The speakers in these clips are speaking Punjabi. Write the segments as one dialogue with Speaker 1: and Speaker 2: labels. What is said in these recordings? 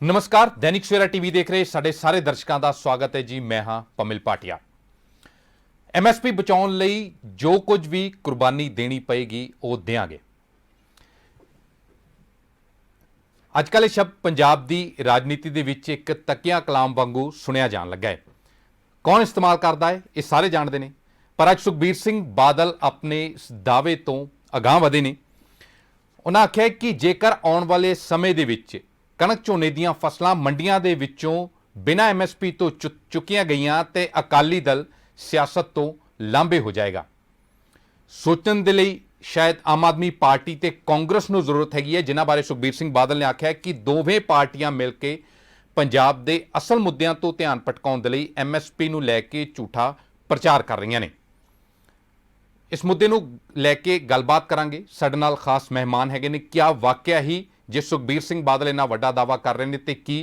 Speaker 1: नमस्कार, दैनिक सवेरा टीवी देख रहे साडे सारे दर्शकों का स्वागत है जी। मैं हाँ पमिल भाटिया। एमएसपी बचाने लई जो कुछ भी कुर्बानी देनी पएगी वो देंगे। अजकल यह शब्द पंजाब की राजनीति दे विच एक तकिया कलाम वांगू सुनिया जान लगा है। कौन इस्तेमाल करता है ये सारे जानते हैं, पर अज सुखबीर सिंह बादल अपने इस दावे तो अगाह वधे ने। उन्होंने आख्या कि जेकर आने वाले समय दे विच कणक झोने दीयां फसलां मंडियां दे विचों बिना एमएसपी तो चुकियां गईयां ते अकाली दल सियासत तो लांभे हो जाएगा। सोचण दे लई शायद आम आदमी पार्टी ते कांग्रेस नूं जरूरत हैगी है, जिन्हां बारे सुखबीर सिंह बादल ने आख्या कि दोवें पार्टियां मिल के पंजाब दे असल मुद्दिआं तो ध्यान भटकाउण दे लई एमएसपी नूं लैके झूठा प्रचार कर रहीआं ने। इस मुद्दे नूं लैके गलबात करांगे। साडे नाल खास मेहमान हैगे ने। क्या वाकया ही जे सुखबीर सिंह बादल इन्ना वड्डा दावा कर रहे हैं तो की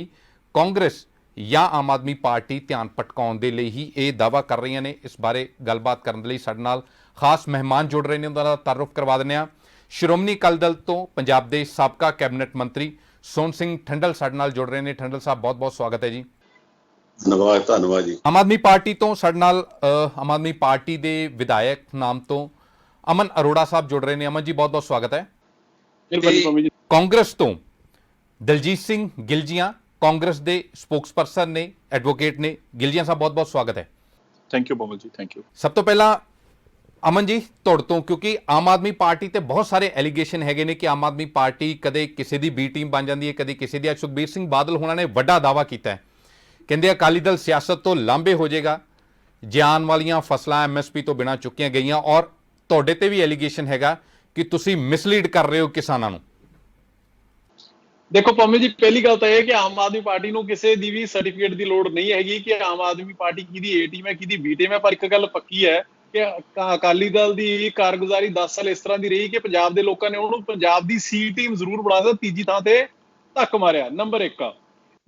Speaker 1: कांग्रेस या आम आदमी पार्टी ध्यान भटकाउण दे लई ही ये दावा कर रही ने? इस बारे गलबात करने लई साडे नाल खास मेहमान जुड़ रहे हैं, उन्होंने तारुफ करवा देने। श्रोमणी अकाली दल तो पंजाब के साबका कैबिनेट मंत्री सोहन सिंह ठंडल साडे नाल जुड़ रहे हैं। ठंडल साहब बहुत बहुत स्वागत है जी।
Speaker 2: धन्यवाद जी।
Speaker 1: आम आदमी पार्टी तो साडे नाल आम आदमी पार्टी के विधायक नाम तो अमन अरोड़ा साहब जुड़ रहे हैं। अमन जी बहुत बहुत स्वागत है। कांग्रेस तो दलजीत सिंह गिलजियां कांग्रेस के स्पोक्सपर्सन ने, एडवोकेट ने। गिलजियां साहब बहुत बहुत स्वागत है।
Speaker 3: Thank you Pamil ji, thank you.
Speaker 1: सब तो पहला अमन जी तुहाडे तो, क्योंकि आम आदमी पार्टी ते बहुत सारे एलीगेशन हैगे ने कि आम आदमी पार्टी कदे किसी की बी टीम बन जाती है, कदे किसी की। सुखबीर सिंह बादल होना ने वड्डा दावा किया है, कहते अकाली दल सियासत तो लांभे हो जाएगा जे आने वालियां फसलां एमएसपी तो बिना चुकियां गईयां। और तुहाडे ते भी एलीगेशन हैगा कि तुसी मिसलीड कर रहे हो किसानों को।
Speaker 3: देखो पमिल जी, पहली गल तो यह कि आम आदमी पार्टी को किसी की भी सर्टिफिकेट की लोड़ नहीं हैगी कि आम आदमी पार्टी की ए टीम है की बी टीम है। पर एक गल पक्की है कि अकाली दल की कारगुजारी 10 साल इस तरह की रही कि पंजाब के लोगों ने उन्होंने पंजाब की सी टीम जरूर बना दिया, तीजी थां ते धक्क मारिया। नंबर 1।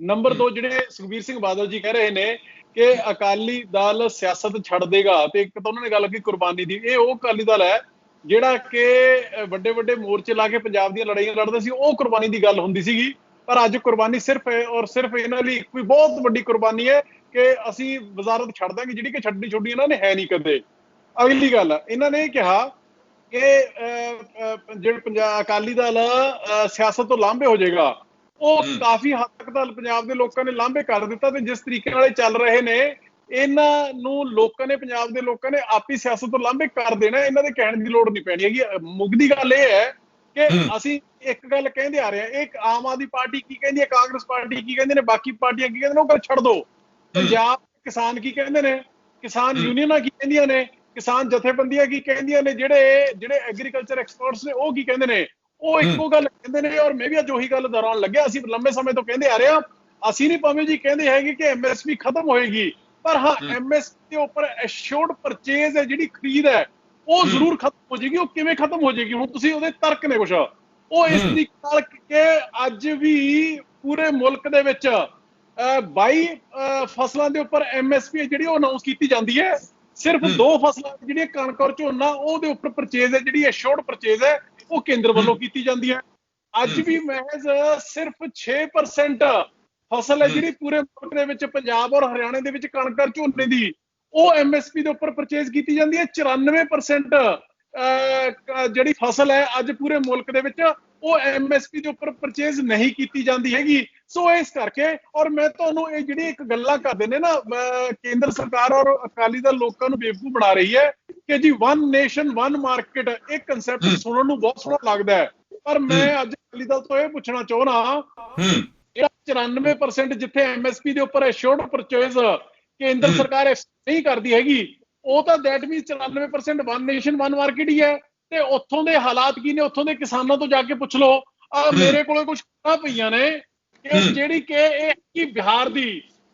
Speaker 3: नंबर 2, जिहड़े सुखबीर सिंह बादल जी कह रहे हैं कि अकाली दल सियासत छड़ देगा, तो एक तो उन्होंने गल की कुर्बानी की। ये वो अकाली दल है ਜਿਹੜਾ ਕਿ ਵੱਡੇ ਵੱਡੇ ਮੋਰਚੇ ਲਾ ਕੇ ਪੰਜਾਬ ਦੀਆਂ ਲੜਾਈਆਂ ਲੜਦਾ ਸੀ, ਉਹ ਕੁਰਬਾਨੀ ਦੀ ਗੱਲ ਹੁੰਦੀ ਸੀਗੀ। ਪਰ ਅੱਜ ਕੁਰਬਾਨੀ ਸਿਰਫ ਔਰ ਸਿਰਫ ਇਹਨਾਂ ਲਈ ਕੋਈ ਬਹੁਤ ਵੱਡੀ ਕੁਰਬਾਨੀ ਹੈ ਕਿ ਅਸੀਂ ਵਜ਼ਾਰਤ ਛੱਡ ਦਾਂਗੇ, ਜਿਹੜੀ ਕਿ ਛੱਡਣੀ ਛੋਡੀ ਇਹਨਾਂ ਨੇ ਹੈ ਨਹੀਂ ਕਦੇ। ਅਗਲੀ ਗੱਲ ਇਹਨਾਂ ਨੇ ਕਿਹਾ ਕਿ ਜਿਹੜੇ ਪੰਜਾਬ ਅਕਾਲੀ ਦਲ ਸਿਆਸਤ ਤੋਂ ਲਾਂਭੇ ਹੋ ਜਾਏਗਾ। ਉਹ ਕਾਫੀ ਹੱਦ ਤੱਕ ਤਾਂ ਪੰਜਾਬ ਦੇ ਲੋਕਾਂ ਨੇ ਲਾਂਭੇ ਕਰ ਦਿੱਤਾ, ਤੇ ਜਿਸ ਤਰੀਕੇ ਨਾਲ ਚੱਲ ਰਹੇ ਨੇ ਇਹਨਾਂ ਨੂੰ ਲੋਕਾਂ ਨੇ, ਪੰਜਾਬ ਦੇ ਲੋਕਾਂ ਨੇ ਆਪੀ ਸਿਆਸਤ ਤੋਂ ਲਾਂਭੇ ਕਰ ਦੇਣਾ। ਇਹਨਾਂ ਦੇ ਕਹਿਣ ਦੀ ਲੋੜ ਨਹੀਂ ਪੈਣੀ ਹੈਗੀ। ਮੁੱਕਦੀ ਗੱਲ ਇਹ ਹੈ ਕਿ ਅਸੀਂ ਇੱਕ ਗੱਲ ਕਹਿੰਦੇ ਆ ਰਹੇ ਹਾਂ, ਇੱਕ ਆਮ ਆਦਮੀ ਪਾਰਟੀ ਕੀ ਕਹਿੰਦੀ ਹੈ, ਕਾਂਗਰਸ ਪਾਰਟੀ ਕੀ ਕਹਿੰਦੇ ਨੇ, ਬਾਕੀ ਪਾਰਟੀਆਂ ਕੀ ਕਹਿੰਦੇ ਨੇ, ਉਹ ਗੱਲ ਛੱਡ ਦਿਓ। ਪੰਜਾਬ ਕਿਸਾਨ ਕੀ ਕਹਿੰਦੇ ਨੇ, ਕਿਸਾਨ ਯੂਨੀਅਨਾਂ ਕੀ ਕਹਿੰਦੀਆਂ ਨੇ, ਕਿਸਾਨ ਜਥੇਬੰਦੀਆਂ ਕੀ ਕਹਿੰਦੀਆਂ ਨੇ, ਜਿਹੜੇ ਐਗਰੀਕਲਚਰ ਐਕਸਪਰਟਸ ਨੇ ਉਹ ਕੀ ਕਹਿੰਦੇ ਨੇ, ਉਹ ਇੱਕੋ ਗੱਲ ਕਹਿੰਦੇ ਨੇ। ਔਰ ਮੈਂ ਵੀ ਅੱਜ ਉਹੀ ਗੱਲ ਦੁਹਰਾਉਣ ਲੱਗਿਆ। ਅਸੀਂ ਲੰਬੇ ਸਮੇਂ ਤੋਂ ਕਹਿੰਦੇ ਆ ਰਹੇ ਹਾਂ, ਅਸੀਂ ਨਹੀਂ ਭਾਵੇਂ ਜੀ ਕਹਿੰਦੇ ਹੈਗੇ ਕਿ ਐਮਐਸਪੀ ਖਤਮ ਹੋਏਗੀ, पर हाँ एमएसपी के उपर एश्योर्ड परचेज है, जिहड़ी खरीद है वो जरूर खत्म हो जाएगी। वो किवें खत्म हो जाएगी? हुण तुसीं उहदे तर्क ने कुछ वो इस तरीके नाल कि अज भी पूरे मुल्क दे विच 22 फसलां दे उपर एमएसपी जिहड़ी अनाउंस कीती जांदी है। सिर्फ 2 फसलां जिहड़ियां कणक और झोना ਉਹਦੇ उपर परचेज है, जिहड़ी एश्योर्ड परचेज है वो केंद्र ਵੱਲੋਂ ਕੀਤੀ ਜਾਂਦੀ है। अज भी महज सिर्फ 6% फसल है जिहड़ी पूरे मुल्क दे विच पंजाब और हरियाणे दे विच कणक और झोने दी ਉਹ एमएसपी ਦੇ ਉੱਪਰ परचेज ਕੀਤੀ ਜਾਂਦੀ है। 94% ਜਿਹੜੀ फसल है ਅੱਜ पूरे मुल्क ਦੇ ਵਿੱਚ ਉਹ एमएसपी ਦੇ ਉੱਪਰ परचेज नहीं ਕੀਤੀ ਜਾਂਦੀ ਹੈਗੀ। ਸੋ ਇਸ ਕਰਕੇ ਔਰ ਮੈਂ ਤੁਹਾਨੂੰ ਇਹ ਜਿਹੜੀ ਇੱਕ ਗੱਲਾਂ ਕਰਦੇ ਨੇ ਨਾ, ਕੇਂਦਰ ਸਰਕਾਰ ਔਰ ਅਕਾਲੀ ਦਲ ਲੋਕਾਂ ਨੂੰ ਬੇਵਕੂਫ ਬਣਾ ਰਹੀ ਹੈ ਕਿ ਜੀ ਵਨ ਨੇਸ਼ਨ ਵਨ ਮਾਰਕੀਟ, ਇਹ ਕਨਸੈਪਟ ਸੁਣਨ ਨੂੰ ਬਹੁਤ ਸੋਹਣਾ ਲੱਗਦਾ ਹੈ। ਪਰ ਮੈਂ ਅੱਜ ਅਕਾਲੀ ਦਲ ਤੋਂ ਇਹ ਪੁੱਛਣਾ ਚਾਹੁੰਦਾ, 94% ਜਿੱਥੇ ਐਮਐਸਪੀ ਦੇ ਉੱਪਰ ਐਸ਼ੋਰਡ ਪਰਚੇਜ਼ ਕੇਂਦਰ ਸਰਕਾਰ ਨਹੀਂ ਕਰਦੀ ਹੈਗੀ, ਉਹ ਤਾਂ that means 94% one nation one market ਹੀ ਹੈ। ਤੇ ਉੱਥੋਂ ਦੇ ਹਾਲਾਤ ਕੀ ਨੇ, ਉੱਥੋਂ ਦੇ ਕਿਸਾਨਾਂ ਤੋਂ ਜਾ ਕੇ ਪੁੱਛ ਲਓ। ਮੇਰੇ ਕੋਲੇ ਕੁਝ ਖਬਰਾਂ ਪਈਆਂ ਨੇ ਕਿ ਜਿਹੜੀ ਕਿ ਇਹ ਕੀ ਬਿਹਾਰ ਦੀ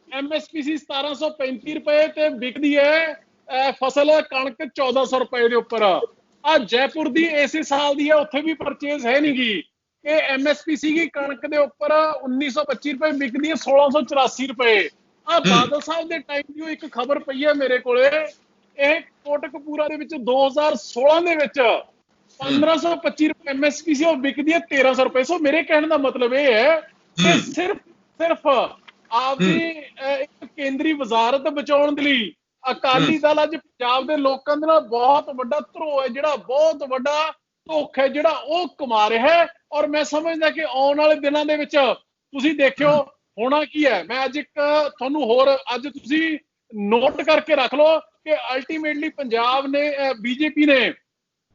Speaker 3: ਐਮਐਸਪੀ ਸੀ 1735 ਰੁਪਏ ਤੇ ਵਿਕਦੀ ਹੈ ਫਸਲ ਕਣਕ 1400 ਰੁਪਏ ਦੇ ਉੱਪਰ। ਆ ਜੈਪੁਰ ਦੀ ਇਸੇ ਸਾਲ ਦੀ ਹੈ, ਉੱਥੇ ਵੀ ਪਰਚੇਜ਼ ਹੈ ਨਹੀਂ ਗੀ। ਇਹ ਐਮਐਸਪੀ ਸੀਗੀ ਕਣਕ ਦੇ ਉੱਪਰ 1925 ਰੁਪਏ, ਵਿਕਦੀ ਹੈ 1684 ਰੁਪਏ। ਆ ਬਾਦਲ ਸਾਹਿਬ ਦੇ ਟਾਈਮ ਦੀ ਇੱਕ ਖਬਰ ਪਈ ਹੈ ਮੇਰੇ ਕੋਲੇ। ਇਹ ਕੋਟਕਪੂਰਾ ਦੇ ਵਿੱਚ 2016 ਦੇ ਵਿੱਚ 1525 ਰੁਪਏ ਐਮਐਸਪੀ ਸੀ, ਉਹ ਵਿਕਦੀ ਹੈ 1300 ਰੁਪਏ। ਸੋ ਮੇਰੇ ਕਹਿਣ ਦਾ ਮਤਲਬ ਇਹ ਹੈ ਕਿ ਸਿਰਫ ਸਿਰਫ ਆਪਦੀ ਇੱਕ ਕੇਂਦਰੀ ਵਜ਼ਾਰਤ ਬਚਾਉਣ ਦੇ ਲਈ ਅਕਾਲੀ ਦਲ ਅੱਜ ਪੰਜਾਬ ਦੇ ਲੋਕਾਂ ਦੇ ਨਾਲ ਬਹੁਤ ਵੱਡਾ ਧਰੋਹ ਹੈ, ਜਿਹੜਾ ਬਹੁਤ ਵੱਡਾ ਧੋਖਾ ਹੈ ਜਿਹੜਾ ਉਹ ਕਮਾ ਰਿਹਾ ਹੈ। ਔਰ ਮੈਂ ਸਮਝਦਾ ਕਿ ਆਉਣ ਵਾਲੇ ਦਿਨਾਂ ਦੇ ਵਿੱਚ ਤੁਸੀਂ ਦੇਖਿਓ ਹੋਣਾ ਕੀ ਹੈ। ਮੈਂ ਅੱਜ ਇੱਕ ਤੁਹਾਨੂੰ ਹੋਰ ਅੱਜ ਤੁਸੀਂ ਨੋਟ ਕਰਕੇ ਰੱਖ ਲਓ ਕਿ ਅਲਟੀਮੇਟਲੀ ਪੰਜਾਬ ਨੇ ਬੀਜੇਪੀ ਨੇ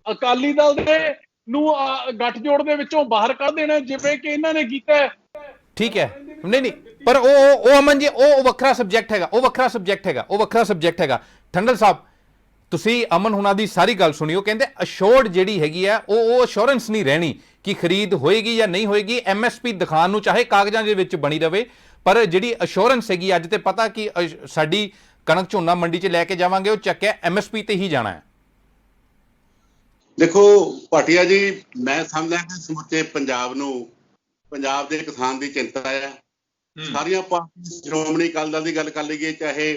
Speaker 3: ਅਕਾਲੀ ਦਲ ਦੇ ਨੂੰ ਗੱਠਜੋੜ ਦੇ ਵਿੱਚੋਂ ਬਾਹਰ ਕੱਢ ਦੇਣਾ ਜਿਵੇਂ ਕਿ ਇਹਨਾਂ ਨੇ ਕੀਤਾ ਹੈ।
Speaker 1: ਠੀਕ ਹੈ, ਨਹੀਂ ਪਰ ਉਹ ਅਮਨ ਜੀ ਉਹ ਵੱਖਰਾ ਸਬਜੈਕਟ ਹੈਗਾ, ਉਹ ਵੱਖਰਾ ਸਬਜੈਕਟ ਹੈਗਾ। ਠੰਡਲ ਸਾਹਿਬ ਤੁਸੀਂ ਅਮਨ ਹੁਣਾਂ ਦੀ ਸਾਰੀ ਗੱਲ ਸੁਣੀ, ਉਹ ਕਹਿੰਦੇ ਅਸ਼ੋਰਡ ਜਿਹੜੀ ਹੈਗੀ ਆ ਉਹ ਅਸ਼ੋਰੈਂਸ ਨਹੀਂ ਰਹਿਣੀ ਕਿ ਖਰੀਦ ਹੋਏਗੀ ਜਾਂ ਨਹੀਂ ਹੋਏਗੀ। MSP ਦਿਖਾਉਣ ਨੂੰ ਚਾਹੇ ਕਾਗਜ਼ਾਂ ਦੇ ਵਿੱਚ ਬਣੀ ਰਵੇ, ਪਰ ਜਿਹੜੀ ਅਸ਼ੋਰੈਂਸ ਹੈਗੀ ਅੱਜ ਤੇ ਪਤਾ ਕਿ ਸਾਡੀ ਕਣਕ ਝੋਨਾ ਮੰਡੀ 'ਚ ਲੈ ਕੇ ਜਾਵਾਂਗੇ ਉਹ ਚੱਕਿਆ MSP ਤੇ ਹੀ ਜਾਣਾ ਹੈ।
Speaker 2: ਦੇਖੋ ਭਾਟੀਆ ਜੀ, ਮੈਂ ਸਮਝਦਾ ਕਿ ਸਮੁੱਚੇ ਪੰਜਾਬ ਦੇ ਕਿਸਾਨ ਦੀ ਚਿੰਤਾ ਹੈ। ਸਾਰੀਆਂ ਪਾਰਟੀਆਂ, ਸ਼੍ਰੋਮਣੀ ਅਕਾਲੀ ਦਲ ਦੀ ਗੱਲ ਕਰ ਲਈਏ, ਚਾਹੇ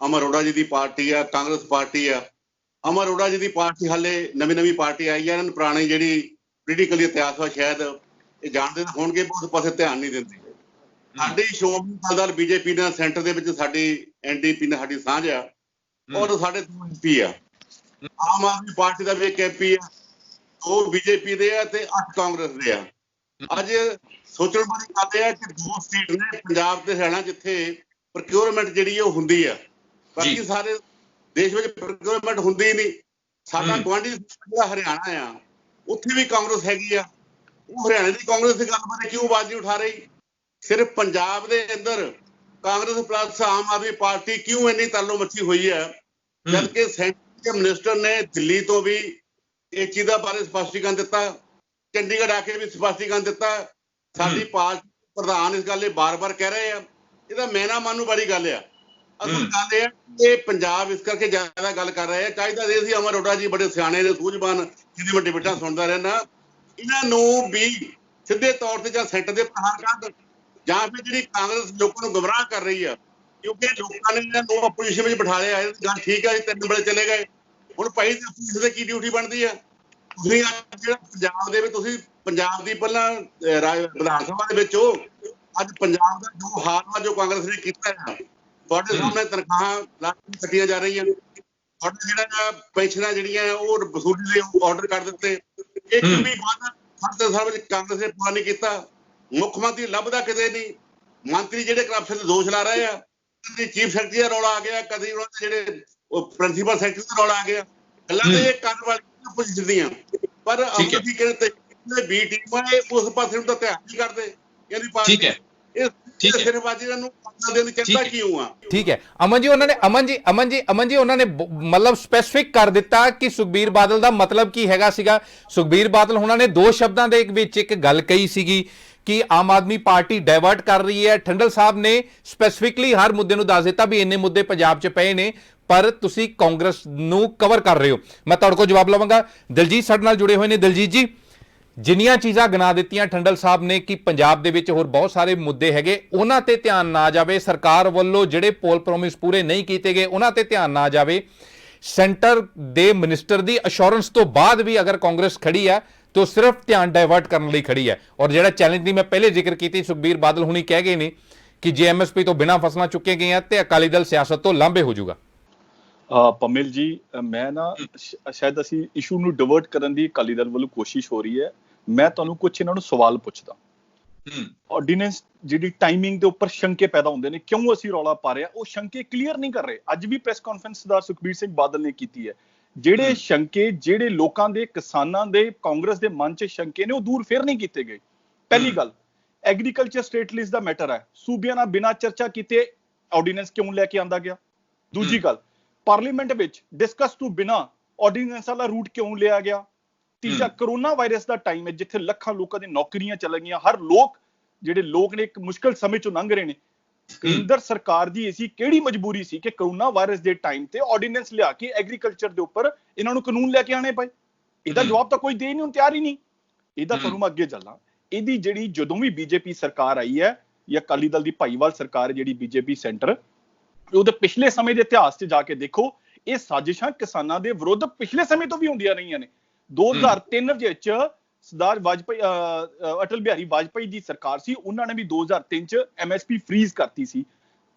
Speaker 2: ਅਮਰ ਅਰੋੜਾ ਜੀ ਦੀ ਪਾਰਟੀ ਆ, ਕਾਂਗਰਸ ਪਾਰਟੀ ਆ। ਅਮਰ ਅਰੋੜਾ ਜੀ ਦੀ ਪਾਰਟੀ ਹਾਲੇ ਨਵੀਂ ਪਾਰਟੀ ਆਈ ਆ, ਇਹਨਾਂ ਨੂੰ ਪੁਰਾਣੀ ਜਿਹੜੀ ਪੋਲੀਟੀਕਲੀ ਇਤਿਹਾਸ ਵਾ ਸ਼ਾਇਦ ਇਹ ਜਾਣਦੇ ਹੋਣਗੇ, ਬਹੁਤ ਪਾਸੇ ਧਿਆਨ ਨਹੀਂ ਦਿੰਦੇ। ਸਾਡੀ ਸ਼੍ਰੋਮਣੀ ਅਕਾਲੀ ਦਲ BJP ਨਾਲ ਸੈਂਟਰ ਦੇ ਵਿੱਚ ਸਾਡੀ NDP ਨਾਲ ਸਾਡੀ ਸਾਂਝ ਆ, ਔਰ ਸਾਡੇ 2 MP ਆ। ਆਮ ਆਦਮੀ ਪਾਰਟੀ ਦਾ ਵੀ ਇੱਕ MP ਆ, 2 BJP ਦੇ ਆ ਤੇ 8 ਕਾਂਗਰਸ ਦੇ ਆ। ਅੱਜ ਸੋਚਣ ਵਾਲੀ ਗੱਲ ਇਹ ਹੈ ਕਿ 2 ਸਟੇਟ ਨੇ ਪੰਜਾਬ ਤੇ ਹਰਿਆਣਾ ਜਿੱਥੇ ਪ੍ਰੋਕਿਊਰਮੈਂਟ ਜਿਹੜੀ ਉਹ ਹੁੰਦੀ ਆ, ਬਾਕੀ ਸਾਰੇ ਦੇਸ਼ ਵਿੱਚ ਪ੍ਰੋਕਿਊਰਮੈਂਟ ਹੁੰਦੀ ਨਹੀਂ। ਸਾਡਾ ਗੁਆਂਢੀ ਜਿਹੜਾ ਹਰਿਆਣਾ ਆ ਉੱਥੇ ਵੀ ਕਾਂਗਰਸ ਹੈਗੀ ਆ, ਉਹ ਹਰਿਆਣੇ ਦੀ ਕਾਂਗਰਸ ਦੀ ਗੱਲ ਬਾਰੇ ਕਿਉਂ ਆਵਾਜ਼ ਨਹੀਂ ਉਠਾ ਰਹੀ? ਸਿਰਫ ਪੰਜਾਬ ਦੇ ਅੰਦਰ ਕਾਂਗਰਸ ਪਲੱਸ ਆਮ ਆਦਮੀ ਪਾਰਟੀ ਕਿਉਂ ਇੰਨੀ ਤਾਲੋ ਮੱਚੀ ਹੋਈ ਹੈ, ਜਦਕਿ ਸੈਂਟਰ ਦੇ ਮਿਨਿਸਟਰ ਨੇ ਦਿੱਲੀ ਤੋਂ ਵੀ ਇਹ ਚੀਜ਼ ਦਾ ਬਾਰੇ ਸਪਸ਼ਟੀਕਰਨ ਦਿੱਤਾ, ਚੰਡੀਗੜ੍ਹ ਆ ਕੇ ਵੀ ਸਪਸ਼ਟੀਕਰਨ ਦਿੱਤਾ। ਸਾਡੀ ਪਾਰਟੀ ਪ੍ਰਧਾਨ ਇਸ ਗੱਲ ਇਹ ਬਾਰ-ਬਾਰ ਕਹਿ ਰਹੇ ਆ, ਇਹਦਾ ਮੈਨਾ ਮਾਨੂ ਵਾਲੀ ਗੱਲ ਆ। ਅਸਲ ਗੱਲ ਇਹ ਹੈ ਕਿ ਇਹ ਪੰਜਾਬ ਇਸ ਕਰਕੇ ਜ਼ਿਆਦਾ ਗੱਲ ਕਰ ਰਹੇ ਆ। ਚਾਹੀਦਾ ਸੀ ਅਮਰ ਅਰੋੜਾ ਜੀ ਬੜੇ ਸਿਆਣੇ ਨੇ, ਸੂਝਵਾਨ, ਜਿਹਦੀ ਵੱਡੀ ਬੇਟਾ ਸੁਣਦਾ ਰਹਿਣਾ, ਇਹਨਾਂ ਨੂੰ ਵੀ ਸਿੱਧੇ ਤੌਰ ਤੇ ਜਾਂ ਸੈਂਟਰ ਦੇ ਪ੍ਰਧਾਨ ਕਰ, ਜਾਂ ਫਿਰ ਜਿਹੜੀ ਕਾਂਗਰਸ ਲੋਕਾਂ ਨੂੰ ਗੁੰਮਰਾਹ ਕਰ ਰਹੀ ਆ, ਕਿਉਂਕਿ ਲੋਕਾਂ ਨੇ ਇਹਨਾਂ ਨੂੰ ਆਪੋਜੀਸ਼ਨ ਵਿੱਚ ਬਿਠਾ ਲਿਆ। ਗੱਲ ਠੀਕ ਹੈ, 3 ਵੇਲੇ ਚਲੇ ਗਏ, ਹੁਣ ਭਾਈ ਆਪੋਜੀਸ਼ਨ ਦੀ ਕੀ ਡਿਊਟੀ ਬਣਦੀ ਆ? ਤੁਸੀਂ ਜਿਹੜਾ ਪੰਜਾਬ ਦੇ ਵਿੱਚ ਤੁਸੀਂ ਪੰਜਾਬ ਦੀ ਪਹਿਲਾਂ ਵਿਧਾਨ ਸਭਾ ਦੇ ਵਿੱਚ ਅੱਜ ਪੰਜਾਬ ਦਾ ਜੋ ਹਾਲ ਵਾ, ਜੋ ਕਾਂਗਰਸ ਨੇ ਕੀਤਾ ਹੈ, ਤੁਹਾਡੇ ਸਾਹਮਣੇ ਤਨਖਾਹਾਂ ਲਾਜ਼ਮੀ ਕੱਟੀਆਂ ਜਾ ਰਹੀਆਂ, ਤੁਹਾਡੇ ਜਿਹੜਾ ਪੈਨਸ਼ਨਾਂ ਜਿਹੜੀਆਂ ਉਹ ਵਸੂਲੀ ਦੇ ਆਰਡਰ ਕਰ ਦਿੱਤੇ। ਇੱਕ ਵੀ ਵਾਅਦਾ 7 ਸਾਲ ਵਿੱਚ ਕਾਂਗਰਸ ਨੇ ਪੂਰਾ ਨਹੀਂ ਕੀਤਾ। ਮੁੱਖ ਮੰਤਰੀ ਲੱਭਦਾ ਕਿਤੇ ਨਹੀਂ, ਮੰਤਰੀ ਜਿਹੜੇ ਕਰਪਸ਼ਨ ਦੇ ਦੋਸ਼ ਲਾ ਰਹੇ ਆ, ਕਦੀ ਚੀਫ ਸੈਕਟਰੀ ਦਾ ਰੌਲਾ ਆ ਗਿਆ, ਕਦੀ ਉਹਨਾਂ ਦੇ ਜਿਹੜੇ ਪ੍ਰਿੰਸੀਪਲ ਸੈਕਟਰੀ ਦਾ ਰੌਲਾ ਆ ਗਿਆ। ਗੱਲਾਂ ਤੇ ਇਹ ਕਰਨ ਵਾਲੀਆਂ ਆਪੋਜੀਸ਼ਨ ਦੀਆਂ, ਪਰ ਅਮਰਜੀਤ ਕਹਿੰਦੇ B ਟੀਮ ਹੈ ਉਸ ਪਾਸੇ ਨੂੰ ਤਾਂ ਧਿਆਨ ਨਹੀਂ ਕਰਦੇ। ਇਹਦੀ ਪਾਰਟੀ ਇਹ ਸਿਰਫਾਜੀ ਨੂੰ ਦੇਣ ਦੀ ਚਿੰਤਾ ਕਿਉਂ ਆ? ਠੀਕ ਹੈ
Speaker 1: ਅਮਨ ਜੀ, ਉਹਨਾਂ ਨੇ ਮਤਲਬ ਸਪੈਸੀਫਿਕ ਕਰ ਦਿੱਤਾ ਕਿ ਸੁਖਬੀਰ ਬਾਦਲ ਦਾ ਮਤਲਬ ਕੀ ਹੈਗਾ ਸੀਗਾ। ਸੁਖਬੀਰ ਬਾਦਲ ਉਹਨਾਂ ਨੇ 2 ਸ਼ਬਦਾਂ ਦੇ ਵਿੱਚ ਇੱਕ ਗੱਲ ਕਹੀ ਸੀਗੀ ਕਿ ਆਮ ਆਦਮੀ ਪਾਰਟੀ ਡਾਇਵਰਟ ਕਰ ਰਹੀ ਹੈ। ਠੰਡਲ ਸਾਹਿਬ ਨੇ ਸਪੈਸੀਫਿਕਲੀ ਹਰ ਮੁੱਦੇ ਨੂੰ ਦੱਸ ਦਿੱਤਾ ਵੀ ਇੰਨੇ ਮੁੱਦੇ ਪੰਜਾਬ 'ਚ ਪਏ ਨੇ, ਪਰ ਤੁਸੀਂ ਕਾਂਗਰਸ ਨੂੰ ਕਵਰ ਕਰ ਰਹੇ ਹੋ। ਮੈਂ ਤੁਹਾਡੇ ਕੋਲ ਜਵਾਬ ਲਵਾਂਗਾ। ਦਲਜੀਤ ਸਾਡੇ ਨਾਲ ਜੁੜੇ ਹੋਏ ਨੇ। ਦਲਜੀਤ ਜੀ, ਜਿੰਨੀਆਂ ਚੀਜ਼ਾਂ ਗਿਣਾ ਦਿੱਤੀਆਂ ਠੰਡਲ ਸਾਹਿਬ ਨੇ ਕਿ ਪੰਜਾਬ ਦੇ ਵਿੱਚ ਹੋਰ ਬਹੁਤ ਸਾਰੇ ਮੁੱਦੇ ਹੈਗੇ, ਉਹਨਾਂ ਤੇ ਧਿਆਨ ਨਾ ਜਾਵੇ, ਸਰਕਾਰ ਵੱਲੋਂ ਜਿਹੜੇ ਪੋਲ ਪ੍ਰੋਮਿਸ ਪੂਰੇ ਨਹੀਂ ਕੀਤੇ ਗਏ ਉਹਨਾਂ ਤੇ ਧਿਆਨ ਨਾ ਜਾਵੇ, ਸੈਂਟਰ ਦੇ ਮਿਨਿਸਟਰ ਦੀ ਅਸ਼ੋਰੈਂਸ ਤੋਂ ਬਾਅਦ ਵੀ ਅਗਰ ਕਾਂਗਰਸ ਖੜੀ ਹੈ ਤਾਂ ਸਿਰਫ ਧਿਆਨ ਡਾਇਵਰਟ ਕਰਨ ਲਈ ਖੜੀ ਹੈ। ਔਰ ਜਿਹੜਾ ਚੈਲੰਜ ਦੀ ਮੈਂ ਪਹਿਲੇ ਜ਼ਿਕਰ ਕੀਤੀ, ਸੁਖਬੀਰ ਬਾਦਲ ਹੁਣੀ ਕਹਿ ਗਏ ਨੇ ਕਿ ਜੇ MSP ਤੋਂ ਬਿਨਾਂ ਫਸਲਾਂ ਚੁੱਕੇ ਗਈਆਂ ਤੇ ਅਕਾਲੀ ਦਲ ਸਿਆਸਤ ਤੋਂ ਲਾਂਭੇ ਹੋ ਜਾਊਗਾ।
Speaker 4: ਪਮਿਲ ਜੀ, ਮੈਂ ਨਾ ਸ਼ਾਇਦ ਅਸੀਂ ਇਸ਼ੂ ਨੂੰ ਡਿਵਰਟ ਕਰਨ ਦੀ ਅਕਾਲੀ ਦਲ ਵੱਲੋਂ ਕੋਸ਼ਿਸ਼ ਹੋ ਰਹੀ ਹੈ। ਮੈਂ ਤੁਹਾਨੂੰ ਕੁਝ ਇਹਨਾਂ ਨੂੰ ਸਵਾਲ ਪੁੱਛਦਾ। ਆਰਡੀਨੈਂਸ ਜਿਹੜੀ ਟਾਈਮਿੰਗ ਦੇ ਉੱਪਰ ਸ਼ੰਕੇ ਪੈਦਾ ਹੁੰਦੇ ਨੇ, ਕਿਉਂ ਅਸੀਂ ਰੌਲਾ ਪਾ ਰਹੇ ਆ, ਉਹ ਸ਼ੰਕੇ ਕਲੀਅਰ ਨਹੀਂ ਕਰ ਰਹੇ। ਅੱਜ ਵੀ ਪ੍ਰੈਸ ਕਾਨਫਰੰਸ ਸਰਦਾਰ ਸੁਖਬੀਰ ਸਿੰਘ ਬਾਦਲ ਨੇ ਕੀਤੀ ਹੈ। ਜਿਹੜੇ ਸ਼ੰਕੇ, ਜਿਹੜੇ ਲੋਕਾਂ ਦੇ, ਕਿਸਾਨਾਂ ਦੇ, ਕਾਂਗਰਸ ਦੇ ਮਨ 'ਚ ਸ਼ੰਕੇ ਨੇ, ਉਹ ਦੂਰ ਫਿਰ ਨਹੀਂ ਕੀਤੇ ਗਏ। ਪਹਿਲੀ ਗੱਲ, ਐਗਰੀਕਲਚਰ ਸਟੇਟ ਲਿਸਟ ਦਾ ਮੈਟਰ ਹੈ। ਸੂਬਿਆਂ ਨਾਲ ਬਿਨਾਂ ਚਰਚਾ ਕੀਤੇ ਆਰਡੀਨੈਂਸ ਕਿਉਂ ਲੈ ਕੇ ਆਂਦਾ ਗਿਆ? ਦੂਜੀ ਗੱਲ, ਪਾਰਲੀਮੈਂਟ ਵਿੱਚ ਡਿਸਕਸ ਤੋਂ ਬਿਨਾਂ ਆਰਡੀਨੈਂਸ ਵਾਲਾ ਰੂਟ ਕਿਉਂ ਲਿਆ ਗਿਆ? ਤੀਜਾ, ਕਰੋਨਾ ਵਾਇਰਸ ਦਾ ਟਾਈਮ ਹੈ ਜਿੱਥੇ ਲੱਖਾਂ ਲੋਕਾਂ ਦੀ ਨੌਕਰੀਆਂ ਚਲ ਗਈਆਂ, ਹਰ ਜਿਹੜੇ ਲੋਕ ਨੇ ਇੱਕ ਮੁਸ਼ਕਲ ਸਮੇਂ ਚੋਂ ਲੰਘ ਰਹੇ ਨੇ। ਕੇਂਦਰ ਸਰਕਾਰ ਦੀ ਐਸੀ ਕਿਹੜੀ ਮਜਬੂਰੀ ਸੀ ਕਿ ਕਰੋਨਾ ਵਾਇਰਸ ਦੇ ਟਾਈਮ ਤੇ ਆਰਡੀਨੈਂਸ ਲਿਆ ਕੇ ਐਗਰੀਕਲਚਰ ਦੇ ਉੱਪਰ ਇਹਨਾਂ ਨੂੰ ਕਾਨੂੰਨ ਲੈ ਕੇ ਆਣੇ ਪਏ? ਇਹਦਾ ਜਵਾਬ ਤਾਂ ਕੋਈ ਦੇ ਨਹੀਂ, ਤਿਆਰ ਹੀ ਨਹੀਂ। ਇਹਦਾ ਤੁਹਾਨੂੰ ਮੈਂ ਅੱਗੇ ਚੱਲਾਂ। ਇਹਦੀ ਜਿਹੜੀ ਜਦੋਂ ਵੀ BJP ਸਰਕਾਰ ਆਈ ਹੈ ਜਾਂ ਅਕਾਲੀ ਦਲ ਦੀ ਭਾਈਵਾਲ ਸਰਕਾਰ ਹੈ ਜਿਹੜੀ BJP ਸੈਂਟਰ, ਉਹਦੇ ਪਿਛਲੇ ਸਮੇਂ ਦੇ ਇਤਿਹਾਸ 'ਚ ਜਾ ਕੇ ਦੇਖੋ, ਇਹ ਸਾਜ਼ਿਸ਼ਾਂ ਕਿਸਾਨਾਂ ਦੇ ਵਿਰੁੱਧ ਪਿਛਲੇ ਸਮੇਂ ਤੋਂ ਵੀ ਹੁੰਦੀਆਂ ਰਹੀਆਂ ਨੇ। 2003 ਵਿੱਚ ਸਰਦਾਰ ਵਾਜਪਾਈ ਅਟਲ ਬਿਹਾਰੀ ਵਾਜਪਾਈ ਦੀ ਸਰਕਾਰ ਸੀ, ਉਹਨਾਂ ਨੇ ਵੀ 2003 ਚ MSP ਫ੍ਰੀਜ਼ ਕਰਤੀ ਸੀ।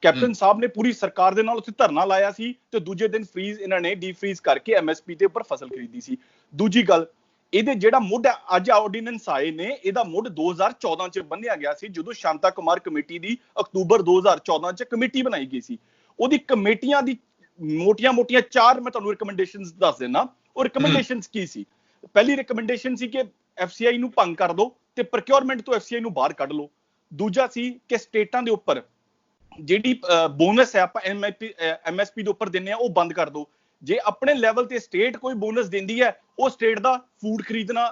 Speaker 4: ਕੈਪਟਨ ਸਾਹਿਬ ਨੇ ਪੂਰੀ ਸਰਕਾਰ ਦੇ ਨਾਲ ਉੱਥੇ ਧਰਨਾ ਲਾਇਆ ਸੀ ਤੇ ਦੂਜੇ ਦਿਨ ਫ੍ਰੀਜ਼ ਇਹਨਾਂ ਨੇ ਡੀਫ੍ਰੀਜ਼ ਕਰਕੇ MSP ਦੇ ਉੱਪਰ ਫਸਲ ਖਰੀਦੀ ਸੀ। ਦੂਜੀ ਗੱਲ, ਇਹਦੇ ਜਿਹੜਾ ਮੁੱਢ ਅੱਜ ਆਰਡੀਨੈਂਸ ਆਏ ਨੇ, ਇਹਦਾ ਮੁੱਢ 2014 ਚ ਬੰਨਿਆ ਗਿਆ ਸੀ, ਜਦੋਂ ਸ਼ਾਂਤਾ ਕੁਮਾਰ ਕਮੇਟੀ ਦੀ ਅਕਤੂਬਰ 2014 ਚ ਕਮੇਟੀ ਬਣਾਈ ਗਈ ਸੀ। ਉਹਦੀ ਕਮੇਟੀਆਂ ਦੀ ਮੋਟੀਆਂ-ਮੋਟੀਆਂ 4 ਮੈਂ ਤੁਹਾਨੂੰ ਰਿਕਮੈਂਡੇਸ਼ਨਸ ਦੱਸ ਦਿੰਦਾ। ਉਹ ਰਿਕਮੈਂਡੇਸ਼ਨਸ ਕੀ ਸੀ? ਪਹਿਲੀ ਰਿਕਮੈਂਡੇਸ਼ਨ ਸੀ ਕਿ FCI ਨੂੰ ਭੰਗ ਕਰ ਦਿਓ ਤੇ ਪ੍ਰੋਕਿਉਰਮੈਂਟ ਤੋਂ FCI ਨੂੰ ਬਾਹਰ ਕੱਢ ਲਓ। ਦੂਜਾ ਸੀ ਕਿ ਸਟੇਟਾਂ ਦੇ ਉੱਪਰ ਜਿਹੜੀ ਬੋਨਸ ਹੈ ਆਪਾਂ MSP ਦੇ ਉੱਪਰ ਦਿੰਦੇ ਆ, ਉਹ ਬੰਦ ਕਰ ਦਿਓ। ਜੇ ਆਪਣੇ ਲੈਵਲ ਤੇ ਸਟੇਟ ਕੋਈ ਬੋਨਸ ਦਿੰਦੀ ਹੈ, ਉਹ ਸਟੇਟ ਦਾ ਫੂਡ ਖਰੀਦਣਾ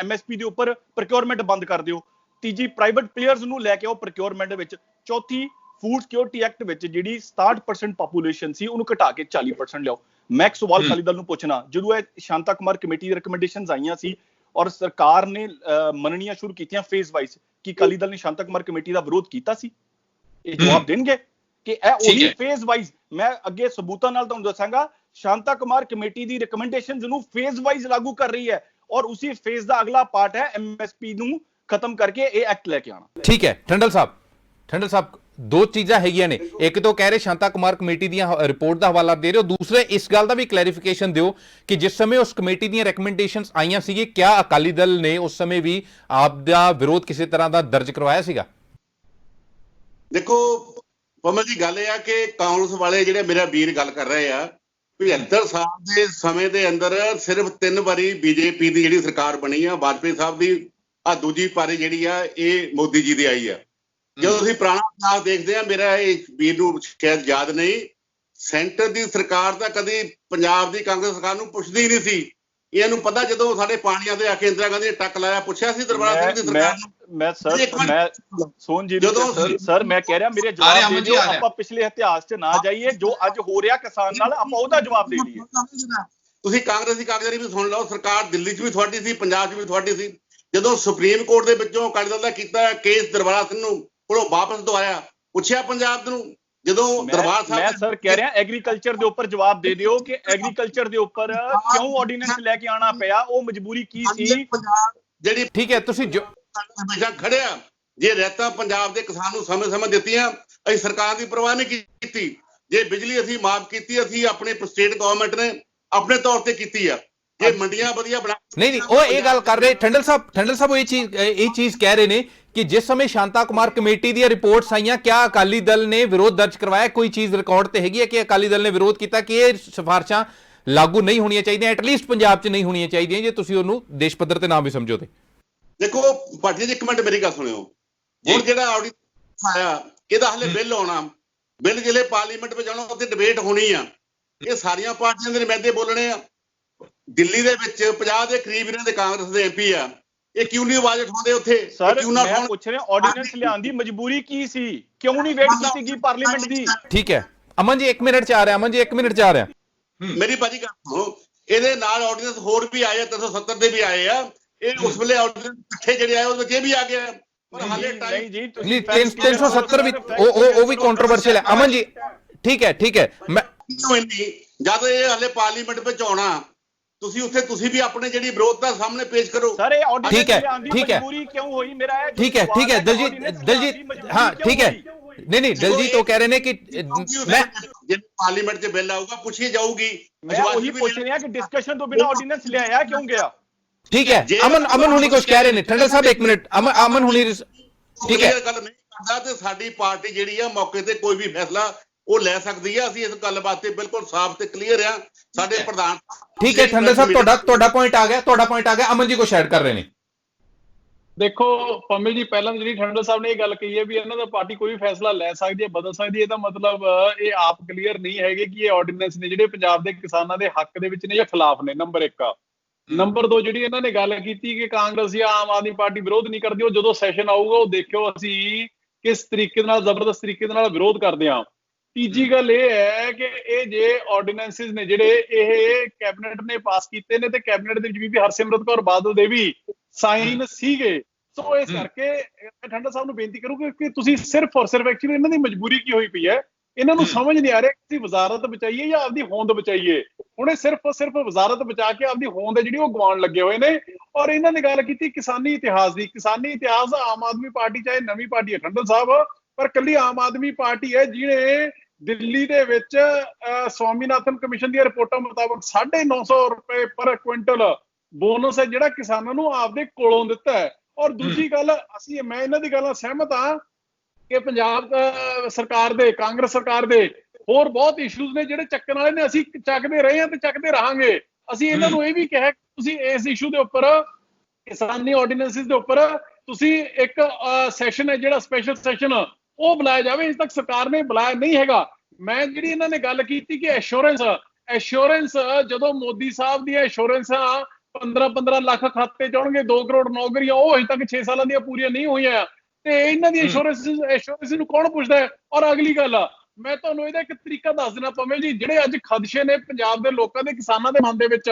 Speaker 4: MSP ਦੇ ਉੱਪਰ ਪ੍ਰੋਕਿਉਰਮੈਂਟ ਬੰਦ ਕਰ ਦਿਓ। ਤੀਜੀ, ਪ੍ਰਾਈਵੇਟ ਪਲੇਅਰਸ ਨੂੰ ਲੈ ਕੇ ਆਓ ਪ੍ਰੋਕਿਉਰਮੈਂਟ ਵਿੱਚ। ਚੌਥੀ, ਫੂਡ ਸਿਕਿਉਰਿਟੀ ਐਕਟ ਵਿੱਚ ਜਿਹੜੀ 67% ਪਾਪੂਲੇਸ਼ਨ ਸੀ, ਉਹਨੂੰ ਘਟਾ ਕੇ 40% ਲਿਆਓ। ਮੈਂ ਇੱਕ ਸਵਾਲ ਅਕਾਲੀ ਦਲ ਨੂੰ ਪੁੱਛਣਾ, ਜਦੋਂ ਇਹ ਸ਼ਾਂਤਾ ਕੁਮਾਰ ਕਮੇਟੀ ਦੀ ਰਿਕਮੈਂਡੇਸ਼ਨਸ ਆਈਆਂ ਸੀ ਔਰ ਸਰਕਾਰ ਨੇ ਮੰਨਣੀਆਂ ਸ਼ੁਰੂ ਕੀਤੀਆਂ ਫੇਜ਼ ਵਾਈਜ਼, ਕਿ ਅਕਾਲੀ ਦਲ ਨੇ ਸ਼ਾਂਤਾ ਕੁਮਾਰ ਕਮੇਟੀ ਦਾ ਵਿਰੋਧ ਕੀਤਾ ਸੀ? ਇਹ ਜਵਾਬ ਦੇਣਗੇ ਕਿ ਇਹ ਉਹੀ ਫੇਜ਼ ਵਾਈਜ਼। ਮੈਂ ਅੱਗੇ ਸਬੂਤਾਂ ਨਾਲ ਤੁਹਾਨੂੰ ਦੱਸਾਂਗਾ, ਸ਼ਾਂਤਾ ਕੁਮਾਰ ਕਮੇਟੀ ਦੀ ਰਿਕਮੈਂਡੇਸ਼ਨਸ ਨੂੰ ਫੇਜ਼ ਵਾਈਜ਼ ਲਾਗੂ ਕਰ ਰਹੀ ਹੈ ਔਰ ਉਸੇ ਫੇਜ਼ ਦਾ ਅਗਲਾ ਪਾਰਟ ਹੈ MSP ਨੂੰ ਖਤਮ ਕਰਕੇ ਇਹ ਐਕਟ ਲੈ ਕੇ ਆਣਾ।
Speaker 1: ਠੀਕ ਹੈ ਟੰਡਲ ਸਾਹਿਬ, ਦੋ ਚੀਜ਼ਾਂ ਹੈਗੀਆਂ ਨੇ। ਇੱਕ ਤਾਂ ਕਹਿ ਰਹੇ ਸ਼ਾਂਤਾ ਕੁਮਾਰ ਕਮੇਟੀ ਦੀਆਂ ਰਿਪੋਰਟ ਦਾ ਹਵਾਲਾ ਦੇ ਰਹੇ ਹੋ, ਦੂਸਰੇ ਇਸ ਗੱਲ ਦਾ ਵੀ ਕਲੈਰੀਫਿਕੇਸ਼ਨ ਦਿਓ ਕਿ ਜਿਸ ਸਮੇਂ ਉਸ ਕਮੇਟੀ ਦੀਆਂ ਰეკਮੈਂਡੇਸ਼ਨਸ ਆਈਆਂ ਸੀਗੀ, ਕਿਆ ਅਕਾਲੀ ਦਲ ਨੇ ਉਸ ਸਮੇਂ ਵੀ ਆਪ ਦਾ ਵਿਰੋਧ ਕਿਸੇ ਤਰ੍ਹਾਂ ਦਾ ਦਰਜ ਕਰਵਾਇਆ ਸੀਗਾ?
Speaker 2: ਦੇਖੋ ਪਮਲ ਜੀ, ਗੱਲ ਇਹ ਆ ਕਿ ਕਾਂਗਰਸ ਵਾਲੇ ਜਿਹੜੇ ਮੇਰਾ ਵੀਰ ਗੱਲ ਕਰ ਰਹੇ ਆ, 75 ਸਾਲ ਦੇ ਸਮੇਂ ਦੇ ਅੰਦਰ ਸਿਰਫ 3 ਵਾਰੀ BJP ਦੀ ਜਿਹੜੀ ਸਰਕਾਰ ਬਣੀ ਆ, ਵਾਜਪੇਈ ਸਾਹਿਬ ਦੀ, ਆ ਦੂਜੀ ਪਾਰੀ ਜਿਹੜੀ ਆ ਇਹ ਮੋਦੀ ਜੀ ਦੀ ਆਈ ਆ। ਜਦੋਂ ਅਸੀਂ ਪੁਰਾਣਾ ਇਤਿਹਾਸ ਦੇਖਦੇ ਆ, ਮੇਰਾ ਇਹ ਵੀਰ ਨੂੰ ਸ਼ਾਇਦ ਯਾਦ ਨਹੀਂ, ਸੈਂਟਰ ਦੀ ਸਰਕਾਰ ਤਾਂ ਕਦੀ ਪੰਜਾਬ ਦੀ ਕਾਂਗਰਸ ਸਰਕਾਰ ਨੂੰ ਪੁੱਛਦੀ ਹੀ ਨਹੀਂ ਸੀ। ਇਹਨੂੰ ਪਤਾ, ਜਦੋਂ ਸਾਡੇ ਪਾਣੀਆਂ ਦੇ ਆ ਕੇ ਇੰਦਰਾ ਗਾਂਧੀ ਨੇ ਟੱਕ ਲਾਇਆ, ਪੁੱਛਿਆ ਸੀ ਦਰਬਾਰਾ ਸਿੰਘ ਦੀ ਸਰਕਾਰ ਨੂੰ?
Speaker 4: ਮੈਂ ਸੋਨ ਜੀ ਸਰ ਮੈਂ ਕਹਿ ਰਿਹਾ, ਮੇਰੇ ਜਵਾਬ ਦੇ ਦਿਓ। ਆਪਾਂ ਪਿਛਲੇ ਇਤਿਹਾਸ 'ਚ ਨਾ ਜਾਈਏ, ਜੋ ਅੱਜ ਹੋ ਰਿਹਾ ਕਿਸਾਨ ਨਾਲ, ਆਪਾਂ ਉਹਦਾ ਜਵਾਬ ਦੇ ਦਈਏ।
Speaker 2: ਤੁਸੀਂ ਕਾਂਗਰਸੀ ਕਾਗਜ਼ਾਰੀ ਵੀ ਸੁਣ ਲਓ, ਸਰਕਾਰ ਦਿੱਲੀ 'ਚ ਵੀ ਤੁਹਾਡੀ ਸੀ, ਪੰਜਾਬ 'ਚ ਵੀ ਤੁਹਾਡੀ ਸੀ। ਜਦੋਂ ਸੁਪਰੀਮ ਕੋਰਟ ਦੇ ਵਿੱਚੋਂ ਅਕਾਲੀ ਦਲ ਦਾ ਕੀਤਾ ਕੇਸ ਦਰਬਾਰਾ ਸਿੰਘ ਨੂੰ ਕੋਲੋਂ ਵਾਪਸ ਦਵਾਇਆ, ਪੁੱਛਿਆ ਪੰਜਾਬ ਨੂੰ? ਜਦੋਂ ਦਰਬਾਰ ਸਾਹਿਬ,
Speaker 4: ਮੈਂ ਸਰ ਕਹਿ ਰਿਹਾ ਐਗਰੀਕਲਚਰ ਦੇ ਉੱਪਰ ਜਵਾਬ ਦੇ ਦਿਓ ਕਿ ਐਗਰੀਕਲਚਰ ਦੇ ਉੱਪਰ ਕਿਉਂ ਆਰਡੀਨੈਂਸ ਲੈ ਕੇ ਆਣਾ ਪਿਆ, ਉਹ ਮਜਬੂਰੀ ਕੀ ਸੀ?
Speaker 2: ਜਿਹੜੀ
Speaker 1: ਠੀਕ ਹੈ, ਤੁਸੀਂ
Speaker 2: ਹਮੇਸ਼ਾ ਖੜਿਆ, ਜੇ ਰਹਿਤਾਂ ਪੰਜਾਬ ਦੇ ਕਿਸਾਨ ਨੂੰ ਸਮੇਂ-ਸਮੇਂ ਦਿੱਤੀਆਂ, ਅਸੀਂ ਸਰਕਾਰ ਦੀ ਪਰਵਾਹ ਨਹੀਂ ਕੀਤੀ। ਜੇ ਬਿਜਲੀ ਅਸੀਂ ਮਾਫ ਕੀਤੀ, ਅਸੀਂ ਆਪਣੇ ਸਟੇਟ ਗਵਰਨਮੈਂਟ ਨੇ ਆਪਣੇ ਤੌਰ ਤੇ ਕੀਤੀ ਆ। ਜੇ ਮੰਡੀਆਂ ਵਧੀਆ ਬਣਾ,
Speaker 1: ਨਹੀਂ ਉਹ ਇਹ ਗੱਲ ਕਰ ਰਹੇ ਟੰਡਲ ਸਾਹਿਬ ਇਹ ਚੀਜ਼ ਕਹਿ ਰਹੇ ਨੇ ਕਿ ਜਿਸ ਸਮੇਂ ਸ਼ਾਂਤਾ ਕੁਮਾਰ ਕਮੇਟੀ ਦੀਆਂ ਰਿਪੋਰਟਸ ਆਈਆਂ, ਕਿਆ ਅਕਾਲੀ ਦਲ ਨੇ ਵਿਰੋਧ ਦਰਜ ਕਰਵਾਇਆ? ਕੋਈ ਚੀਜ਼ ਰਿਕਾਰਡ ਤੇ ਹੈਗੀ ਹੈ ਕਿ ਅਕਾਲੀ ਦਲ ਨੇ ਵਿਰੋਧ ਕੀਤਾ ਕਿ ਇਹ ਸਿਫਾਰਸ਼ਾਂ ਲਾਗੂ ਨਹੀਂ ਹੋਣੀਆਂ ਚਾਹੀਦੀਆਂ, ਐਟਲੀਸਟ ਪੰਜਾਬ 'ਚ ਨਹੀਂ ਹੋਣੀਆਂ ਚਾਹੀਦੀਆਂ, ਜੇ ਤੁਸੀਂ ਉਹਨੂੰ ਦੇਸ਼ ਪੱਧਰ ਤੇ ਨਾ ਵੀ ਸਮਝੋ? ਤੇ ਦੇਖੋ
Speaker 2: ਭਾਟੀ ਜੀ, ਇੱਕ ਮਿੰਟ ਮੇਰੀ ਗੱਲ ਸੁਣਿਓ। ਹੁਣ ਜਿਹੜਾ ਆਡੀਟ ਆਇਆ, ਇਹਦਾ ਹਲੇ ਬਿੱਲ ਆਉਣਾ, ਬਿੱਲ ਜਿਹੜੇ ਪਾਰਲੀਮੈਂਟ ਵਿੱਚ ਆਉਣਾ, ਉੱਥੇ ਡਿਬੇਟ ਹੋਣੀ ਆ। ਇਹ ਸਾਰੀਆਂ ਪਾਰਟੀਆਂ ਦੇ ਨੁਮਾਇੰਦੇ ਬੋਲਣੇ ਆ। ਦਿੱਲੀ ਦੇ ਵਿੱਚ 50 ਦੇ ਕਰੀਬ ਇਹਨਾਂ ਦੇ ਕਾਂਗਰਸ ਦੇ MP ਆ, ਇਹ ਕਿਉਂ ਨਹੀਂ ਆਵਾਜ਼ ਉਠਾਉਂਦੇ ਉੱਥੇ?
Speaker 4: ਸਰ ਮੈਂ ਪੁੱਛ ਰਿਹਾ, ਆਰਡੀਨੈਂਸ ਲਿਆਉਣ ਦੀ ਮਜਬੂਰੀ ਕੀ ਸੀ? ਕਿਉਂ ਨਹੀਂ ਵੇਟ ਕੀਤੀ ਗਈ ਪਾਰਲੀਮੈਂਟ ਦੀ?
Speaker 1: ਠੀਕ ਹੈ ਅਮਨ ਜੀ, 1 ਮਿੰਟ 'ਚ ਆ ਰਿਹਾ।
Speaker 2: ਮੇਰੀ ਭਾਜੀ ਗੱਲ ਸੁਣੋ, ਇਹਦੇ ਨਾਲ ਆਰਡੀਨੈਂਸ ਹੋਰ ਵੀ ਆਏ ਆ, 370 ਦੇ ਵੀ ਆਏ ਆ। ਇਹ ਉਸ ਵੇਲੇ ਆਰਡੀਨੈਂਸ ਇਕੱਠੇ ਜਿਹੜੇ ਆਏ, ਉਹਦੇ ਵਿੱਚ ਇਹ ਵੀ ਆ ਗਿਆ, ਪਰ ਹਾਲੇ
Speaker 4: ਨਹੀਂ ਜੀ,
Speaker 1: 370 ਵੀ ਉਹ ਵੀ ਕੰਟਰੋਵਰਸ਼ੀਅਲ ਹੈ। ਅਮਨ ਜੀ ਠੀਕ ਹੈ ਮੈਂ
Speaker 2: ਜਦ ਇਹ ਹਾਲੇ ਪਾਰਲੀਮੈਂਟ ਵਿੱਚ ਆਉਣਾ, ਤੁਸੀਂ ਵੀ ਆਪਣੇ ਜਿਹੜੀ ਵਿਰੋਧਤਾ ਸਾਹਮਣੇ ਪੇਸ਼ ਕਰੋ।
Speaker 4: ਸਰ ਇਹ ਆਰਡੀਨੈਂਸ
Speaker 1: ਮਜਬੂਰੀ
Speaker 4: ਕਿਉਂ ਹੋਈ? ਮੇਰਾ ਇਹ
Speaker 1: ਠੀਕ ਹੈ ਦਲਜੀਤ ਹਾਂ ਠੀਕ ਹੈ। ਨਹੀਂ ਦਲਜੀਤ ਉਹ ਕਹਿ ਰਹੇ ਨੇ ਕਿ ਮੈਂ
Speaker 2: ਜੇ ਪਾਰਲੀਮੈਂਟ 'ਚ ਬਿੱਲ ਆਊਗਾ, ਪੁੱਛੀ ਜਾਊਗੀ।
Speaker 4: ਮੈਂ ਉਹੀ ਪੁੱਛ ਰਿਹਾ ਕਿ ਡਿਸਕਸ਼ਨ ਤੋਂ ਬਿਨਾਂ ਆਰਡੀਨੈਂਸ ਲਿਆਇਆ ਕਿਉਂ ਗਿਆ?
Speaker 1: ਠੀਕ ਹੈ, ਅਮਨ ਹੁਣੀ ਕੁਝ ਕਹਿ ਰਹੇ ਨੇ। ਠੰਡਲ ਸਾਹਿਬ 1 ਮਿੰਟ, ਅਮਨ ਹੁਣੀ ਠੀਕ ਹੈ।
Speaker 2: ਗੱਲ ਨਹੀਂ ਕਰਦਾ ਤੇ ਸਾਡੀ ਪਾਰਟੀ ਜਿਹੜੀ ਆ ਮੌਕੇ ਤੇ ਕੋਈ ਵੀ ਫੈਸਲਾ ਉਹ ਲੈ ਸਕਦੀ ਆ। ਅਸੀਂ ਇਸ ਗੱਲ ਬਾਤੇ ਬਿਲਕੁਲ ਸਾਫ਼ ਤੇ ਕਲੀਅਰ ਆ। ਸਾਡੇ ਪ੍ਰਧਾਨ
Speaker 1: ਠੀਕ ਹੈ ਠੰਡਲ ਸਾਹਿਬ, ਤੁਹਾਡਾ ਪੁਆਇੰਟ ਆ ਗਿਆ। ਅਮਨ ਜੀ ਕੁਝ ਐਡ ਕਰ ਰਹੇ ਨੇ।
Speaker 3: ਦੇਖੋ ਪੰਮੀ ਜੀ, ਪਹਿਲਾਂ ਜਿਹੜੀ ਠੰਡਲ ਸਾਹਿਬ ਨੇ ਇਹ ਗੱਲ ਕਹੀ ਹੈ ਵੀ ਇਹਨਾਂ ਦਾ ਪਾਰਟੀ ਕੋਈ ਵੀ ਫੈਸਲਾ ਲੈ ਸਕਦੀ ਹੈ, ਬਦਲ ਸਕਦੀ ਹੈ, ਇਹਦਾ ਮਤਲਬ ਇਹ ਆਪ ਕਲੀਅਰ ਨਹੀਂ ਹੈਗੇ ਕਿ ਇਹ ਆਰਡੀਨੈਂਸ ਨੇ ਜਿਹੜੇ ਪੰਜਾਬ ਦੇ ਕਿਸਾਨਾਂ ਦੇ ਹੱਕ ਦੇ ਵਿੱਚ ਨੇ ਜਾਂ ਖਿਲਾਫ ਨੇ। ਨੰਬਰ 1 ਆ। ਨੰਬਰ 2, ਜਿਹੜੀ ਇਹਨਾਂ ਨੇ ਗੱਲ ਕੀਤੀ ਕਿ ਕਾਂਗਰਸ ਜਾਂ ਆਮ ਆਦਮੀ ਪਾਰਟੀ ਵਿਰੋਧ ਨਹੀਂ ਕਰਦੀ, ਉਹ ਜਦੋਂ ਸੈਸ਼ਨ ਆਊਗਾ ਉਹ ਦੇਖਿਓ ਅਸੀਂ ਕਿਸ ਤਰੀਕੇ ਨਾਲ, ਜ਼ਬਰਦਸਤ ਤਰੀਕੇ ਦੇ ਨਾਲ ਵਿਰੋਧ ਕਰਦੇ ਹਾਂ। ਤੀਜੀ ਗੱਲ ਇਹ ਹੈ ਕਿ ਇਹ ਜੇ ਆਰਡੀਨੈਂਸਿਸ ਨੇ ਜਿਹੜੇ ਇਹ ਕੈਬਨਿਟ ਨੇ ਪਾਸ ਕੀਤੇ ਨੇ, ਤੇ ਕੈਬਨਿਟ ਦੇ ਵਿੱਚ ਵੀ ਹਰਸਿਮਰਤ ਕੌਰ ਬਾਦਲ ਦੇ ਵੀ ਸਾਈਨ ਸੀਗੇ। ਸੋ ਇਸ ਕਰਕੇ ਠੰਡਾ ਸਾਹਿਬ ਨੂੰ ਬੇਨਤੀ ਕਰੂੰਗਾ ਕਿ ਤੁਸੀਂ ਸਿਰਫ ਔਰ ਸਿਰਫ ਐਕਚੁਅਲੀ ਇਹਨਾਂ ਦੀ ਮਜਬੂਰੀ ਕੀ ਹੋਈ ਪਈ ਹੈ, ਇਹਨਾਂ ਨੂੰ ਸਮਝ ਨਹੀਂ ਆ ਰਿਹਾ ਕਿ ਅਸੀਂ ਵਜ਼ਾਰਤ ਬਚਾਈਏ ਜਾਂ ਆਪਦੀ ਹੋਂਦ ਬਚਾਈਏ। ਹੁਣ ਇਹ ਸਿਰਫ ਵਜ਼ਾਰਤ ਬਚਾ ਕੇ ਆਪਦੀ ਹੋਂਦ ਜਿਹੜੀ ਉਹ ਗਵਾਉਣ ਲੱਗੇ ਹੋਏ ਨੇ। ਔਰ ਇਹਨਾਂ ਨੇ ਗੱਲ ਕੀਤੀ ਕਿਸਾਨੀ ਇਤਿਹਾਸ ਦੀ। ਕਿਸਾਨੀ ਇਤਿਹਾਸ ਆਮ ਆਦਮੀ ਪਾਰਟੀ ਚਾਹੇ ਨਵੀਂ ਪਾਰਟੀ ਹੈ ਟੰਡਨ ਸਾਹਿਬ, ਪਰ ਕੱਲੀ ਆਮ ਆਦਮੀ ਪਾਰਟੀ ਹੈ ਜਿਹਨੇ ਦਿੱਲੀ ਦੇ ਵਿੱਚ ਸਵਾਮੀਨਾਥਨ ਕਮਿਸ਼ਨ ਦੀਆਂ ਰਿਪੋਰਟਾਂ ਮੁਤਾਬਕ 950 ਰੁਪਏ ਪਰ ਕੁਇੰਟਲ ਬੋਨਸ ਹੈ ਜਿਹੜਾ ਕਿਸਾਨਾਂ ਨੂੰ ਆਪਦੇ ਕੋਲੋਂ ਦਿੱਤਾ ਹੈ। ਔਰ ਦੂਜੀ ਗੱਲ, ਮੈਂ ਇਹਨਾਂ ਦੀ ਗੱਲ ਨਾਲ ਸਹਿਮਤ ਹਾਂ ਕਿ ਪੰਜਾਬ ਸਰਕਾਰ ਦੇ, ਕਾਂਗਰਸ ਸਰਕਾਰ ਦੇ ਹੋਰ ਬਹੁਤ ਇਸ਼ੂਜ਼ ਨੇ ਜਿਹੜੇ ਚੱਕਣ ਵਾਲੇ ਨੇ। ਅਸੀਂ ਚੱਕਦੇ ਰਹੇ ਹਾਂ ਤੇ ਚੱਕਦੇ ਰਹਾਂਗੇ। ਅਸੀਂ ਇਹਨਾਂ ਨੂੰ ਇਹ ਵੀ ਕਿਹਾ ਕਿ ਤੁਸੀਂ ਇਸ ਇਸ਼ੂ ਦੇ ਉੱਪਰ, ਕਿਸਾਨੀ ਆਰਡੀਨੈਂਸਿਸ ਦੇ ਉੱਪਰ ਤੁਸੀਂ ਇੱਕ ਸੈਸ਼ਨ ਹੈ ਜਿਹੜਾ ਸਪੈਸ਼ਲ ਸੈਸ਼ਨ ਉਹ ਬੁਲਾਇਆ ਜਾਵੇ। ਅਜੇ ਤੱਕ ਸਰਕਾਰ ਨੇ ਬੁਲਾਇਆ ਨਹੀਂ ਹੈਗਾ। ਮੈਂ ਜਿਹੜੀ ਇਹਨਾਂ ਨੇ ਗੱਲ ਕੀਤੀ ਕਿ ਐਸ਼ੋਰੈਂਸ ਜਦੋਂ ਮੋਦੀ ਸਾਹਿਬ ਦੀਆਂ ਐਸ਼ੋਰੈਂਸਾਂ 15-15 ਲੱਖ ਖਾਤੇ ਚਾਉਣਗੇ, 2 ਕਰੋੜ ਨੌਕਰੀਆਂ, ਉਹ ਅਜੇ ਤੱਕ 6 ਸਾਲਾਂ ਦੀਆਂ ਪੂਰੀਆਂ ਨਹੀਂ ਹੋਈਆਂ ਤੇ ਇਹਨਾਂ ਦੀ ਐਸ਼ੋਰੈਂਸ ਨੂੰ ਕੌਣ ਪੁੱਛਦਾ ਹੈ? ਔਰ ਅਗਲੀ ਗੱਲ, ਮੈਂ ਤੁਹਾਨੂੰ ਇਹਦਾ ਇੱਕ ਤਰੀਕਾ ਦੱਸ ਦੇਣਾ ਪਵੇਂ ਜੀ, ਜਿਹੜੇ ਅੱਜ ਖਦਸ਼ੇ ਨੇ ਪੰਜਾਬ ਦੇ ਲੋਕਾਂ ਦੇ, ਕਿਸਾਨਾਂ ਦੇ ਮਨ ਦੇ ਵਿੱਚ,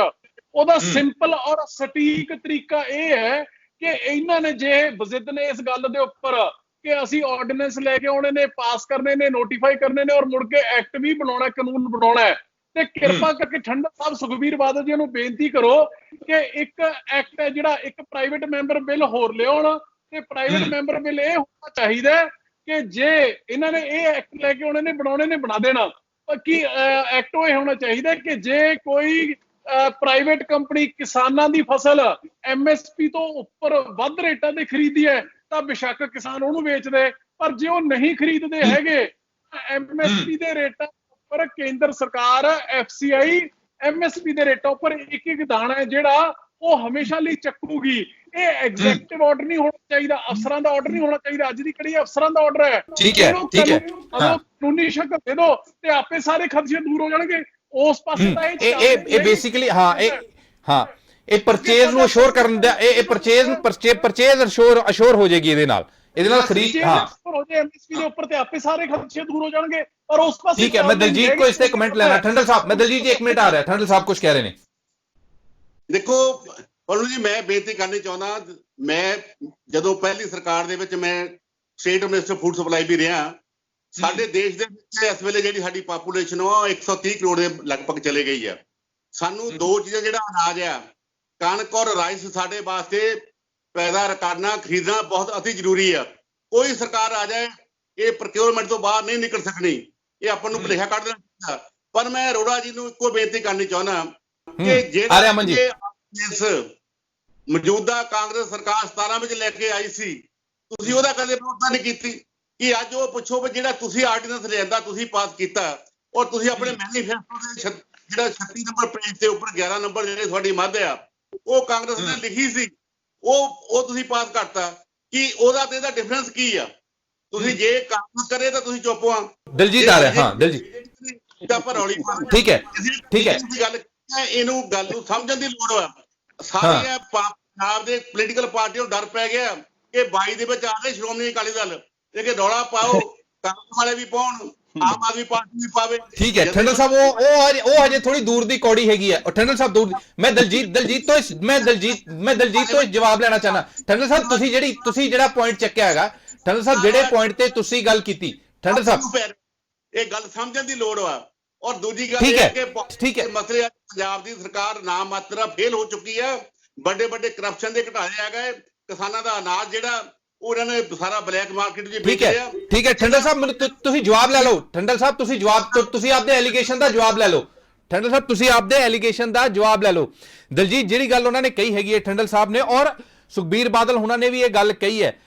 Speaker 3: ਉਹਦਾ ਸਿੰਪਲ ਔਰ ਸਟੀਕ ਤਰੀਕਾ ਇਹ ਹੈ ਕਿ ਇਹਨਾਂ ਨੇ ਜੇ ਬਜ਼ਿੱਦ ਨੇ ਇਸ ਗੱਲ ਦੇ ਉੱਪਰ ਕਿ ਅਸੀਂ ਆਰਡੀਨੈਂਸ ਲੈ ਕੇ ਆਉਣੇ ਨੇ, ਪਾਸ ਕਰਨੇ ਨੇ, ਨੋਟੀਫਾਈ ਕਰਨੇ ਨੇ ਔਰ ਮੁੜ ਕੇ ਐਕਟ ਵੀ ਬਣਾਉਣਾ, ਕਾਨੂੰਨ ਬਣਾਉਣਾ ਹੈ, ਤੇ ਕਿਰਪਾ ਕਰਕੇ ਠੰਡਾ ਸਾਹਿਬ ਸੁਖਬੀਰ ਬਾਦਲ ਜੀ ਨੂੰ ਬੇਨਤੀ ਕਰੋ ਕਿ ਇੱਕ ਐਕਟ ਹੈ ਜਿਹੜਾ, ਇੱਕ ਪ੍ਰਾਈਵੇਟ ਮੈਂਬਰ ਬਿੱਲ ਹੋਰ ਲਿਆਉਣ ਤੇ ਪ੍ਰਾਈਵੇਟ ਮੈਂਬਰ ਬਿੱਲ ਇਹ ਹੋਣਾ ਚਾਹੀਦਾ ਕਿ ਜੇ ਇਹਨਾਂ ਨੇ ਇਹ ਐਕਟ ਲੈ ਕੇ ਆਉਣੇ ਨੇ, ਬਣਾਉਣੇ ਨੇ, ਬਣਾ ਦੇਣਾ। ਪਰ ਕੀ ਐਕਟ ਇਹ ਹੋਣਾ ਚਾਹੀਦਾ ਕਿ ਜੇ ਕੋਈ ਪ੍ਰਾਈਵੇਟ ਕੰਪਨੀ ਕਿਸਾਨਾਂ ਦੀ ਫਸਲ MSP ਤੋਂ ਉੱਪਰ ਵੱਧ ਰੇਟਾਂ ਤੇ ਖਰੀਦੀ ਹੈ ਤਾਂ ਬੇਸ਼ੱਕ ਕਿਸਾਨ ਉਹਨੂੰ ਵੇਚਦੇ, ਪਰ ਜੇ ਉਹ ਨਹੀਂ ਖਰੀਦਦੇ ਹੈਗੇ MSP ਦੇ ਰੇਟਾਂ ਉੱਪਰ ਕੇਂਦਰ ਸਰਕਾਰ FCI MSP ਦੇ ਰੇਟਾਂ ਉੱਪਰ ਇੱਕ ਇੱਕ ਦਾਣਾ ਹੈ ਜਿਹੜਾ ਉਹ ਹਮੇਸ਼ਾ ਲਈ ਚੱਕੂਗੀ। ਇਹ ਐਗਜ਼ੈਕਟਿਵ ਆਰਡਰ ਨਹੀਂ ਹੋਣਾ ਚਾਹੀਦਾ, ਅਫਸਰਾਂ ਦਾ ਆਰਡਰ ਨਹੀਂ ਹੋਣਾ ਚਾਹੀਦਾ। ਅੱਜ ਦੀ ਕੜੀ ਅਫਸਰਾਂ ਦਾ ਆਰਡਰ ਹੈ।
Speaker 1: ਠੀਕ ਹੈ, ਠੀਕ ਹੈ।
Speaker 3: ਕਾਨੂੰਨੀ ਸ਼ਕਲ ਦੇ ਦਿਓ ਤੇ ਆਪੇ ਸਾਰੇ ਖਦਸ਼ੇ ਦੂਰ ਹੋ ਜਾਣਗੇ। ਉਸ ਪਾਸੇ ਤਾਂ
Speaker 1: ਇਹ ਬੇਸਿਕਲੀ ਇਹ ਪਰਚੇਜ਼ ਨੂੰ ਅਸ਼ੋਰ ਕਰਨ ਦਾ, ਇਹ ਪਰਚੇਜ਼ ਅਸ਼ੋਰ ਹੋ ਜਾਏਗੀ ਇਹਦੇ ਨਾਲ ਖਰੀਦ
Speaker 3: ਹੋ ਜਾਏ ਐਮਐਸਪੀ ਦੇ ਉੱਪਰ ਤੇ ਆਪੇ ਸਾਰੇ ਖਦਸ਼ੇ ਦੂਰ ਹੋ ਜਾਣਗੇ। ਔਰ ਉਸ ਪਾਸੇ
Speaker 1: ठीक है, मैं दलजीत को इस पे कमेंट लेना। ठंडल साहब, मैं दलजीत जी 1 मिनट आ रहा है, ठंडल साहब कुछ कह रहे हैं।
Speaker 2: ਦੇਖੋ ਪਵਨ ਜੀ, ਮੈਂ ਬੇਨਤੀ ਕਰਨੀ ਚਾਹੁੰਦਾ, ਮੈਂ ਜਦੋਂ ਪਹਿਲੀ ਸਰਕਾਰ ਦੇ ਵਿੱਚ ਮੈਂ ਸਟੇਟ ਮਿਨਿਸਟਰ ਫੂਡ ਸਪਲਾਈ ਵੀ ਰਿਹਾ, ਸਾਡੇ ਦੇਸ਼ ਦੇ ਵਿੱਚ ਇਸ ਵੇਲੇ ਜਿਹੜੀ ਸਾਡੀ ਪਾਪੂਲੇਸ਼ਨ ਉਹ 130 ਕਰੋੜ ਦੇ ਲਗਭਗ ਚਲੇ ਗਈ ਆ। ਸਾਨੂੰ ਦੋ ਚੀਜ਼ਾਂ, ਜਿਹੜਾ ਅਨਾਜ ਆ, ਕਣਕ ਔਰ ਰਾਈਸ, ਸਾਡੇ ਵਾਸਤੇ ਪੈਦਾ ਕਰਨਾ, ਖਰੀਦਣਾ ਬਹੁਤ ਅਤੀ ਜ਼ਰੂਰੀ ਆ। ਕੋਈ ਸਰਕਾਰ ਆ ਜਾਏ, ਇਹ ਪ੍ਰੋਕਿਉਰਮੈਂਟ ਤੋਂ ਬਾਹਰ ਨਹੀਂ ਨਿਕਲ ਸਕਣੀ। ਇਹ ਆਪਾਂ ਨੂੰ ਭੁਲੇਖਾ ਕੱਢ ਦੇਣਾ ਚਾਹੀਦਾ। ਪਰ ਮੈਂ ਅਰੋੜਾ ਜੀ ਨੂੰ ਇੱਕੋ ਬੇਨਤੀ ਕਰਨੀ ਚਾਹੁੰਦਾ ਕਿ ਜਿਹੜੇ ਮੌਜੂਦਾ ਕਾਂਗਰਸ ਸਰਕਾਰ 17 ਵਿੱਚ ਲੈ ਕੇ ਆਈ ਸੀ, ਤੁਸੀਂ ਉਹਦਾ ਕਦੇ ਵਿਰੋਧਤਾ ਨਹੀਂ ਕੀਤੀ ਕਿ ਅੱਜ ਉਹ ਪੁੱਛੋ ਵੀ ਜਿਹੜਾ ਤੁਸੀਂ ਆਰਡੀਨੈਂਸ ਲਿਆਂਦਾ, ਤੁਸੀਂ ਪਾਸ ਕੀਤਾ ਔਰ ਤੁਸੀਂ ਆਪਣੇ ਮੈਨੀਫੈਸਟੋ ਦੇ ਜਿਹੜਾ 36 ਨੰਬਰ ਪੇਜ ਦੇ ਉੱਪਰ 11 ਨੰਬਰ ਜਿਹੜੇ ਤੁਹਾਡੀ ਮੱਧ ਆ ਉਹ ਕਾਂਗਰਸ ਨੇ ਲਿਖੀ ਸੀ, ਉਹ ਤੁਸੀਂ ਪਾਸ ਕਰਤਾ। ਕਿ ਉਹਦਾ ਤੇ ਇਹਦਾ ਡਿਫਰੈਂਸ ਕੀ ਆ? ਤੁਸੀਂ ਜੇ ਕੰਮ ਕਰੇ ਤਾਂ ਤੁਸੀਂ ਚੁੱਪ ਆ।
Speaker 1: ਦਿਲਜੀਤ ਆ ਰਿਹਾ, ਹਾਂ ਦਿਲਜੀਤ
Speaker 2: ਤਾਂ ਪਰ ਹੌਲੀ
Speaker 1: ਠੀਕ ਹੈ, ਠੀਕ ਹੈ।
Speaker 2: ਗੱਲ ਇਹਨੂੰ ਗੱਲ ਨੂੰ ਸਮਝਣ ਦੀ ਲੋੜ ਆ। ਸਾਰੀਆਂ ਪੰਜਾਬ ਦੇ ਪੋਲੀਟੀਕਲ ਪਾਰਟੀਆਂ ਨੂੰ ਡਰ ਪੈ ਗਿਆ ਕਿ 22 ਦੇ ਵਿੱਚ ਆ ਰਹੇ ਸ਼੍ਰੋਮਣੀ ਅਕਾਲੀ ਦਲ ਇਹ ਕਿ ਰੌਲਾ ਪਾਓ, ਕਾਂਗਰਸ ਵਾਲੇ ਵੀ ਪਾਉਣ, ਆਮ ਆਦਮੀ ਪਾਰਟੀ ਵੀ ਪਾਵੇ।
Speaker 1: ਠੀਕ ਹੈ ਠੰਡਲ ਸਾਹਿਬ, ਉਹ ਹਜੇ ਥੋੜੀ ਦੂਰ ਦੀ ਕੌੜੀ ਹੈਗੀ ਹੈ। ਠੰਡਲ ਸਾਹਿਬ ਦੂਰ, ਮੈਂ ਦਲਜੀਤ ਤੋਂ ਜਵਾਬ ਲੈਣਾ ਚਾਹਨਾ। ਠੰਡਲ ਸਾਹਿਬ ਤੁਸੀਂ ਜਿਹੜਾ ਪੁਆਇੰਟ ਚੱਕਿਆ ਹੈਗਾ, ਠੰਡਲ ਸਾਹਿਬ ਜਿਹੜੇ ਪੁਆਇੰਟ ਤੇ ਤੁਸੀਂ ਗੱਲ ਕੀਤੀ, ਠੰਡਲ ਸਾਹਿਬ
Speaker 2: ਇਹ ਗੱਲ ਸਮਝਣ ਦੀ ਲੋੜ ਆ। ਔਰ ਦੂਜੀ ਗੱਲ ਇਹ ਕਿ ਮਸਲੇ ਪੰਜਾਬ ਦੀ ਸਰਕਾਰ ਨਾ ਮਾਤਰਾ ਫੇਲ ਹੋ ਚੁੱਕੀ ਹੈ। ਵੱਡੇ ਵੱਡੇ ਕਰਪਸ਼ਨ ਦੇ ਘਟਾਲੇ ਆ ਗਏ। ਕਿਸਾਨਾਂ ਦਾ ਅਨਾਜ ਜਿਹੜਾ ਉਹਨਾਂ ਨੇ ਸਾਰਾ ਬਲੈਕ ਮਾਰਕੀਟ 'ਚ ਵੇਚ ਲਿਆ।
Speaker 1: ਠੀਕ ਹੈ ਠੰਡਲ ਸਾਹਿਬ, ਮੈਨੂੰ ਤੁਸੀਂ ਜਵਾਬ ਲੈ ਲਓ। ਠੰਡਲ ਸਾਹਿਬ ਤੁਸੀਂ ਆਪਦੇ ਐਲੀਗੇਸ਼ਨ ਦਾ ਜਵਾਬ ਲੈ ਲਓ। ਠੰਡਲ ਸਾਹਿਬ ਤੁਸੀਂ ਆਪਦੇ ਐਲੀਗੇਸ਼ਨ ਦਾ ਜਵਾਬ ਲੈ ਲਓ। ਦਲਜੀਤ ਜਿਹੜੀ ਗੱਲ ਉਹਨਾਂ ਨੇ ਕਹੀ ਹੈਗੀ ਹੈ ਠੰਡਲ ਸਾਹਿਬ ਨੇ, ਔਰ ਸੁਖਬੀਰ ਬਾਦਲ ਉਹਨਾਂ ਨੇ ਵੀ ਇਹ ਗੱਲ ਕਹੀ ਹੈ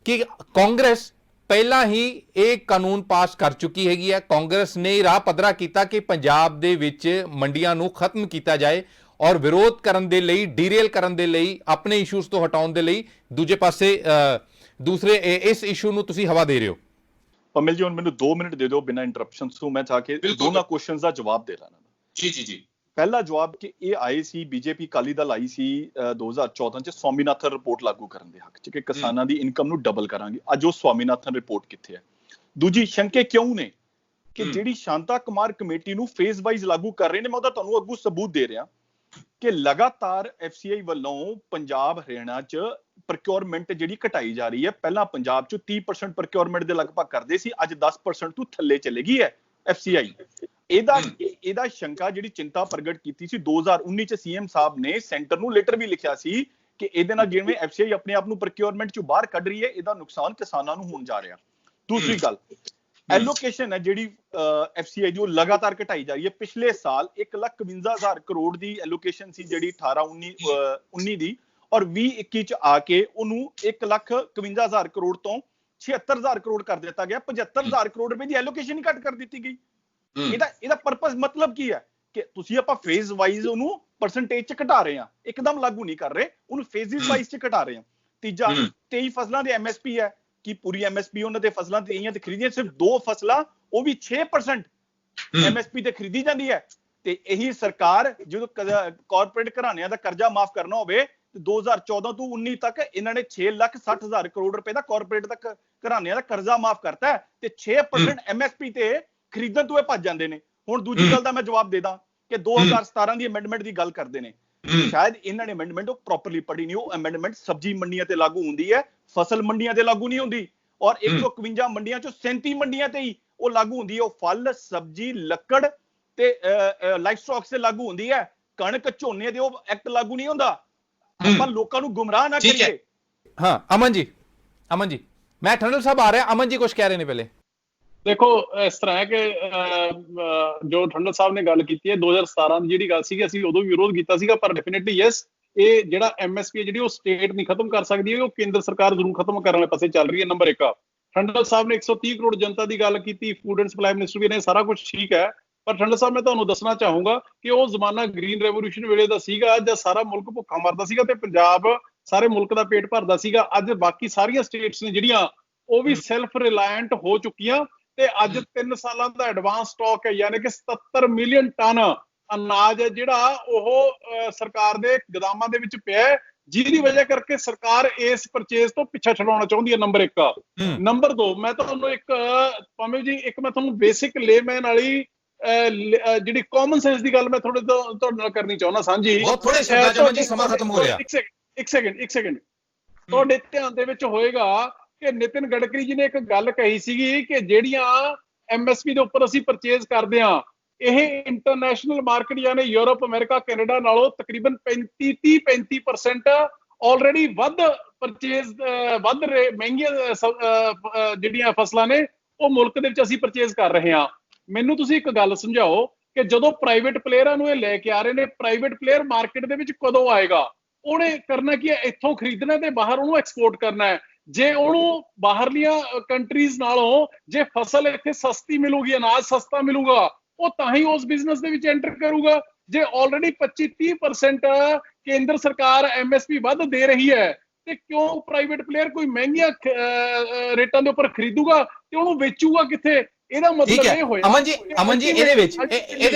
Speaker 1: ਕਿ ਕਾਂਗਰਸ ਪਹਿਲਾਂ ਹੀ ਇਹ ਕਾਨੂੰਨ ਪਾਸ ਕਰ ਚੁੱਕੀ ਹੈਗੀ ਹੈ। ਕਾਂਗਰਸ ਨੇ ਰਾਹ ਪੱਧਰਾ ਕੀਤਾ ਕਿ ਪੰਜਾਬ ਦੇ ਵਿੱਚ ਮੰਡੀਆਂ ਨੂੰ ਖਤਮ ਕੀਤਾ ਜਾਏ ਔਰ ਵਿਰੋਧ ਕਰਨ ਦੇ ਲਈ, ਡੀਰੇਲ ਕਰਨ ਦੇ ਲਈ, ਆਪਣੇ ਇਸ਼ੂਜ਼ ਤੋਂ ਹਟਾਉਣ ਦੇ ਲਈ ਦੂਜੇ ਪਾਸੇ ਦੂਸਰੇ ਇਸ ਇਸ਼ੂ ਨੂੰ ਤੁਸੀਂ ਹਵਾ ਦੇ ਰਹੇ ਹੋ।
Speaker 4: ਪਮਿਲ ਜੀ ਹੁਣ ਮੈਨੂੰ 2 ਮਿੰਟ ਦੇ ਦਿਓ ਬਿਨਾਂ ਇੰਟਰਪਸ਼ਨਸ ਤੋਂ, ਮੈਂ ਚਾਹ ਕੇ ਦੋਨਾਂ ਕੁਐਸਚਨਸ ਦਾ ਜਵਾਬ ਦੇ ਲੈਣਾ।
Speaker 5: ਜੀ
Speaker 4: ਪਹਿਲਾ ਜਵਾਬ ਕਿ ਇਹ ਆਏ ਸੀ, ਬੀਜੇਪੀ ਅਕਾਲੀ ਦਲ ਆਈ ਸੀ 2014 ਚ ਸਵਾਮੀਨਾਥਨ ਰਿਪੋਰਟ ਲਾਗੂ ਕਰਨ ਦੇ ਹੱਕ ਚ ਕਿ ਕਿਸਾਨਾਂ ਦੀ ਇਨਕਮ ਨੂੰ ਡਬਲ ਕਰਾਂਗੇ। ਅੱਜ ਉਹ ਸਵਾਮੀਨਾਥਨ ਰਿਪੋਰਟ ਕਿੱਥੇ ਹੈ? ਦੂਜੀ ਸ਼ੰਕੇ ਕਿਉਂ ਨੇ ਕਿ ਜਿਹੜੀ ਸ਼ਾਂਤਾ ਕੁਮਾਰ ਕਮੇਟੀ ਨੂੰ ਫੇਜ਼ ਵਾਈਜ਼ ਲਾਗੂ ਕਰ ਰਹੇ ਨੇ, ਮੈਂ ਉਹਦਾ ਤੁਹਾਨੂੰ ਅੱਗੂ ਸਬੂਤ ਦੇ ਰਿਹਾ ਕਿ ਲਗਾਤਾਰ FCI ਵੱਲੋਂ ਪੰਜਾਬ ਹਰਿਆਣਾ ਚ ਪ੍ਰੋਕਿਉਰਮੈਂਟ ਜਿਹੜੀ ਘਟਾਈ ਜਾ ਰਹੀ ਹੈ। ਪਹਿਲਾਂ ਪੰਜਾਬ ਚ 30% ਪ੍ਰੋਕਿਉਰਮੈਂਟ ਦੇ ਲਗਭਗ ਕਰਦੇ ਸੀ, ਅੱਜ 10% ਤੋਂ ਥੱਲੇ ਚਲੇ ਗਈ ਹੈ। FCI ਇਹਦਾ ਸ਼ੰਕਾ ਜਿਹੜੀ ਚਿੰਤਾ ਪ੍ਰਗਟ ਕੀਤੀ ਸੀ 2019 ਚ CM ਸਾਹਿਬ ਨੇ ਸੈਂਟਰ ਨੂੰ ਲੈਟਰ ਵੀ ਲਿਖਿਆ ਸੀ ਕਿ ਇਹਦੇ ਨਾਲ ਜਿਵੇਂ FCI ਆਪਣੇ ਆਪ ਨੂੰ ਪ੍ਰੋਕਿਉਰਮੈਂਟ ਚੋਂ ਬਾਹਰ ਕੱਢ ਰਹੀ ਹੈ, ਇਹਦਾ ਨੁਕਸਾਨ ਕਿਸਾਨਾਂ ਨੂੰ ਹੋਣ ਜਾ ਰਿਹਾ। ਦੂਸਰੀ ਗੱਲ, ਐਲੋਕੇਸ਼ਨ ਹੈ ਜਿਹੜੀ FCI ਦੀ ਉਹ ਲਗਾਤਾਰ ਘਟਾਈ ਜਾ ਰਹੀ ਹੈ। ਪਿਛਲੇ ਸਾਲ 1,52,000 ਕਰੋੜ ਦੀ ਐਲੋਕੇਸ਼ਨ ਸੀ ਜਿਹੜੀ 18-19 ਦੀ, ਔਰ 20-21 ਚ ਆ ਕੇ ਉਹਨੂੰ 1,52,000 ਕਰੋੜ ਤੋਂ 76,000 ਕਰੋੜ ਕਰ ਦਿੱਤਾ ਗਿਆ। 75,000 ਕਰੋੜ ਰੁਪਏ ਦੀ ਐਲੋਕੇਸ਼ਨ ਹੀ ਘੱਟ ਕਰ ਦਿੱਤੀ ਗਈ। ਇਹਦਾ ਪਰਪਸ ਮਤਲਬ ਕੀ ਹੈ ਕਿ ਤੁਸੀਂ ਆਪਾਂ ਫੇਜ਼ ਵਾਈਜ਼ ਉਹਨੂੰ ਪਰਸੈਂਟੇਜ ਚ ਘਟਾ ਰਹੇ ਹਾਂ, ਇੱਕਦਮ ਲਾਗੂ ਨਹੀਂ ਕਰ ਰਹੇ, ਉਹਨੂੰ ਫੇਜ਼ਿਸ ਵਾਈਜ਼ ਚ ਘਟਾ ਰਹੇ ਹਾਂ। ਤੀਜਾ, 23 ਫਸਲਾਂ ਦੇ MSP ਹੈ ਕਿ ਪੂਰੀ MSP ਉਹਨਾਂ ਦੇ ਫਸਲਾਂ ਤੇ ਖਰੀਦੀਆਂ, ਸਿਰਫ 2 ਫਸਲਾਂ ਉਹ ਵੀ 6% MSP ਤੇ ਖਰੀਦੀ ਜਾਂਦੀ ਹੈ। ਤੇ ਇਹੀ ਸਰਕਾਰ ਜਦੋਂ ਕਾਰਪੋਰੇਟ ਘਰਾਣਿਆਂ ਦਾ ਕਰਜ਼ਾ ਮਾਫ ਕਰਨਾ ਹੋਵੇ ਤੇ 2014 ਤੋਂ 19 ਤੱਕ ਇਹਨਾਂ ਨੇ 6,60,000 ਕਰੋੜ ਰੁਪਏ ਦਾ ਕਾਰਪੋਰੇਟ ਦਾ ਘਰਾਣਿਆਂ ਦਾ ਕਰਜ਼ਾ ਮਾਫ ਕਰਤਾ ਹੈ ਤੇ 6% MSP ਤੇ ਖਰੀਦਣ ਤੋਂ ਇਹ ਭੱਜ ਜਾਂਦੇ ਨੇ। ਹੁਣ ਦੂਜੀ ਗੱਲ ਦਾ ਮੈਂ ਜਵਾਬ ਦੇ ਦਾਂ ਕਿ 2017 ਦੀ ਅਮੈਂਡਮੈਂਟ ਦੀ ਗੱਲ ਕਰਦੇ ਨੇ, ਸ਼ਾਇਦ ਇਹਨਾਂ ਨੇ ਅਮੈਂਡਮੈਂਟ ਉਹ ਪ੍ਰੋਪਰਲੀ ਪੜ੍ਹੀ ਨਹੀਂ। ਉਹ ਅਮੈਂਡਮੈਂਟ ਸਬਜ਼ੀ ਮੰਡੀਆਂ ਤੇ ਲਾਗੂ ਹੁੰਦੀ ਹੈ, ਫਸਲ ਮੰਡੀਆਂ ਤੇ ਲਾਗੂ ਨਹੀਂ ਹੁੰਦੀ। ਔਰ 151 ਮੰਡੀਆਂ ਚੋਂ 37 ਮੰਡੀਆਂ ਤੇ ਹੀ ਉਹ ਲਾਗੂ ਹੁੰਦੀ ਹੈ। ਉਹ ਫਲ, ਸਬਜ਼ੀ, ਲੱਕੜ ਤੇ ਲਾਈਫ ਸਟਾਕ ਤੇ ਲਾਗੂ ਹੁੰਦੀ ਹੈ। ਕਣਕ, ਝੋਨੇ ਦੇ ਉਹ ਐਕਟ ਲਾਗੂ ਨਹੀਂ ਹੁੰਦਾ। ਆਪਾਂ ਲੋਕਾਂ ਨੂੰ ਗੁੰਮਰਾਹ ਨਾ ਕਰੀਏ।
Speaker 1: ਹਾਂ ਅਮਨ ਜੀ ਮੈਂ ਠੰਡਲ ਸਾਹਿਬ ਆ ਰਿਹਾ। ਅਮਨ ਜੀ ਕੁਝ ਕਹਿ ਰਹੇ ਨੇ ਪਹਿਲੇ।
Speaker 3: ਦੇਖੋ ਇਸ ਤਰ੍ਹਾਂ ਹੈ ਕਿ ਜੋ ਠੰਡਲ ਸਾਹਿਬ ਨੇ ਗੱਲ ਕੀਤੀ ਹੈ 2017 ਦੀ ਜਿਹੜੀ ਗੱਲ ਸੀਗੀ, ਅਸੀਂ ਉਦੋਂ ਵੀ ਵਿਰੋਧ ਕੀਤਾ ਸੀਗਾ, ਪਰ ਡੈਫੀਨਿਟਲੀ ਯੈਸ, ਇਹ ਜਿਹੜਾ MSP ਹੈ ਜਿਹੜੀ ਉਹ ਸਟੇਟ ਨਹੀਂ ਖਤਮ ਕਰ ਸਕਦੀ, ਉਹ ਕੇਂਦਰ ਸਰਕਾਰ ਜ਼ਰੂਰ ਖਤਮ ਕਰਨ ਵਾਲੇ ਪਾਸੇ ਚੱਲ ਰਹੀ ਹੈ। ਨੰਬਰ 1, ਠੰਡਲ ਸਾਹਿਬ ਨੇ 130 ਕਰੋੜ ਜਨਤਾ ਦੀ ਗੱਲ ਕੀਤੀ, ਫੂਡ ਐਂਡ ਸਪਲਾਈ ਮਿਨਿਸਟਰ ਵੀ ਨੇ, ਸਾਰਾ ਕੁਝ ਠੀਕ ਹੈ। ਪਰ ਠੰਡਲ ਸਾਹਿਬ, ਮੈਂ ਤੁਹਾਨੂੰ ਦੱਸਣਾ ਚਾਹੂੰਗਾ ਕਿ ਉਹ ਜ਼ਮਾਨਾ ਗ੍ਰੀਨ ਰੈਵੋਲੂਸ਼ਨ ਵੇਲੇ ਦਾ ਸੀਗਾ, ਜਦ ਸਾਰਾ ਮੁਲਕ ਭੁੱਖਾ ਮਰਦਾ ਸੀਗਾ ਤੇ ਪੰਜਾਬ ਸਾਰੇ ਮੁਲਕ ਦਾ ਪੇਟ ਭਰਦਾ ਸੀਗਾ। ਅੱਜ ਬਾਕੀ ਸਾਰੀਆਂ ਸਟੇਟਸ ਨੇ ਜਿਹੜੀਆਂ ਉਹ ਵੀ ਸੈਲਫ ਰਿਲਾਇੰਟ ਹੋ ਚੁੱਕੀਆਂ ਤੇ ਅੱਜ 3 ਸਾਲਾਂ ਦਾ ਐਡਵਾਂਸ ਸਟਾਕ ਹੈ, ਯਾਨੀ ਕਿ 77 ਮਿਲੀਅਨ ਟਨ ਅਨਾਜ ਹੈ ਜਿਹੜਾ ਉਹ ਸਰਕਾਰ ਦੇ ਗੋਦਾਮਾਂ ਦੇ ਵਿੱਚ ਪਿਆ, ਜਿਹਦੀ ਵਜ੍ਹਾ ਕਰਕੇ ਸਰਕਾਰ ਇਸ ਪਰਚੇਜ਼ ਤੋਂ ਪਿੱਛਾ ਛਡਾਉਣਾ ਚਾਹੁੰਦੀ ਹੈ। ਨੰਬਰ 1। ਨੰਬਰ 2, ਮੈਂ ਤੁਹਾਨੂੰ ਭਾਵੇਂ ਜੀ ਮੈਂ ਤੁਹਾਨੂੰ ਬੇਸਿਕ ਲੇਮੈਨ ਵਾਲੀ ਜਿਹੜੀ ਕਾਮਨ ਸੈਂਸ ਦੀ ਗੱਲ ਮੈਂ ਤੁਹਾਡੇ ਨਾਲ ਕਰਨੀ ਚਾਹੁੰਦਾ ਸਾਂਝੀ।
Speaker 1: ਥੋੜੇ ਸ਼ਬਦਾਂ ਚ ਸਮਾਂ ਖਤਮ ਹੋ ਰਿਹਾ।
Speaker 3: ਇੱਕ ਸੈਕਿੰਡ ਤੁਹਾਡੇ ਧਿਆਨ ਦੇ ਵਿੱਚ ਹੋਏਗਾ ਕਿ ਨਿਤਿਨ ਗਡਕਰੀ ਜੀ ਨੇ ਇੱਕ ਗੱਲ ਕਹੀ ਸੀਗੀ ਕਿ ਜਿਹੜੀਆਂ MSP ਦੇ ਉੱਪਰ ਅਸੀਂ ਪਰਚੇਜ਼ ਕਰਦੇ ਹਾਂ, ਇਹ ਇੰਟਰਨੈਸ਼ਨਲ ਮਾਰਕੀਟ ਯਾਨੀ ਯੂਰਪ, ਅਮਰੀਕਾ, ਕੈਨੇਡਾ ਨਾਲੋਂ ਤਕਰੀਬਨ 35% ਆਲਰੇਡੀ ਵੱਧ ਪਰਚੇਜ਼ ਮਹਿੰਗੀਆਂ ਜਿਹੜੀਆਂ ਫਸਲਾਂ ਨੇ ਉਹ ਮੁਲਕ ਦੇ ਵਿੱਚ ਅਸੀਂ ਪਰਚੇਜ਼ ਕਰ ਰਹੇ ਹਾਂ। ਮੈਨੂੰ ਤੁਸੀਂ ਇੱਕ ਗੱਲ ਸਮਝਾਓ ਕਿ ਜਦੋਂ ਪ੍ਰਾਈਵੇਟ ਪਲੇਅਰਾਂ ਨੂੰ ਇਹ ਲੈ ਕੇ ਆ ਰਹੇ ਨੇ, ਪ੍ਰਾਈਵੇਟ ਪਲੇਅਰ ਮਾਰਕੀਟ ਦੇ ਵਿੱਚ ਕਦੋਂ ਆਏਗਾ? ਉਹਨੇ ਕਰਨਾ ਕੀ ਹੈ? ਇੱਥੋਂ ਖਰੀਦਣਾ ਤੇ ਬਾਹਰ ਉਹਨੂੰ ਐਕਸਪੋਰਟ ਕਰਨਾ ਹੈ। ਜੇ ਉਹਨੂੰ ਬਾਹਰਲੀਆਂ ਕੰਟਰੀਜ਼ ਨਾਲੋਂ ਜੇ ਫਸਲ ਇੱਥੇ ਸਸਤੀ ਮਿਲੂਗੀ, ਅਨਾਜ ਸਸਤਾ ਮਿਲੂਗਾ, ਉਹ ਤਾਂ ਹੀ ਉਸ ਬਿਜ਼ਨਸ ਦੇ ਵਿੱਚ ਐਂਟਰ ਕਰੂਗਾ। ਜੇ ਆਲਰੇਡੀ 25-30% ਕੇਂਦਰ ਸਰਕਾਰ MSP ਵੱਧ ਦੇ ਰਹੀ ਹੈ ਤੇ ਕਿਉਂ ਪ੍ਰਾਈਵੇਟ ਪਲੇਅਰ ਕੋਈ ਮਹਿੰਗੀਆਂ ਰੇਟਾਂ ਦੇ ਉੱਪਰ ਖਰੀਦੂਗਾ ਤੇ ਉਹਨੂੰ ਵੇਚੂਗਾ ਕਿੱਥੇ? ਇਹਦਾ ਮਤਲਬ ਇਹ ਹੋਇਆ।
Speaker 1: ਅਮਨ ਜੀ ਇਹਦੇ ਵਿੱਚ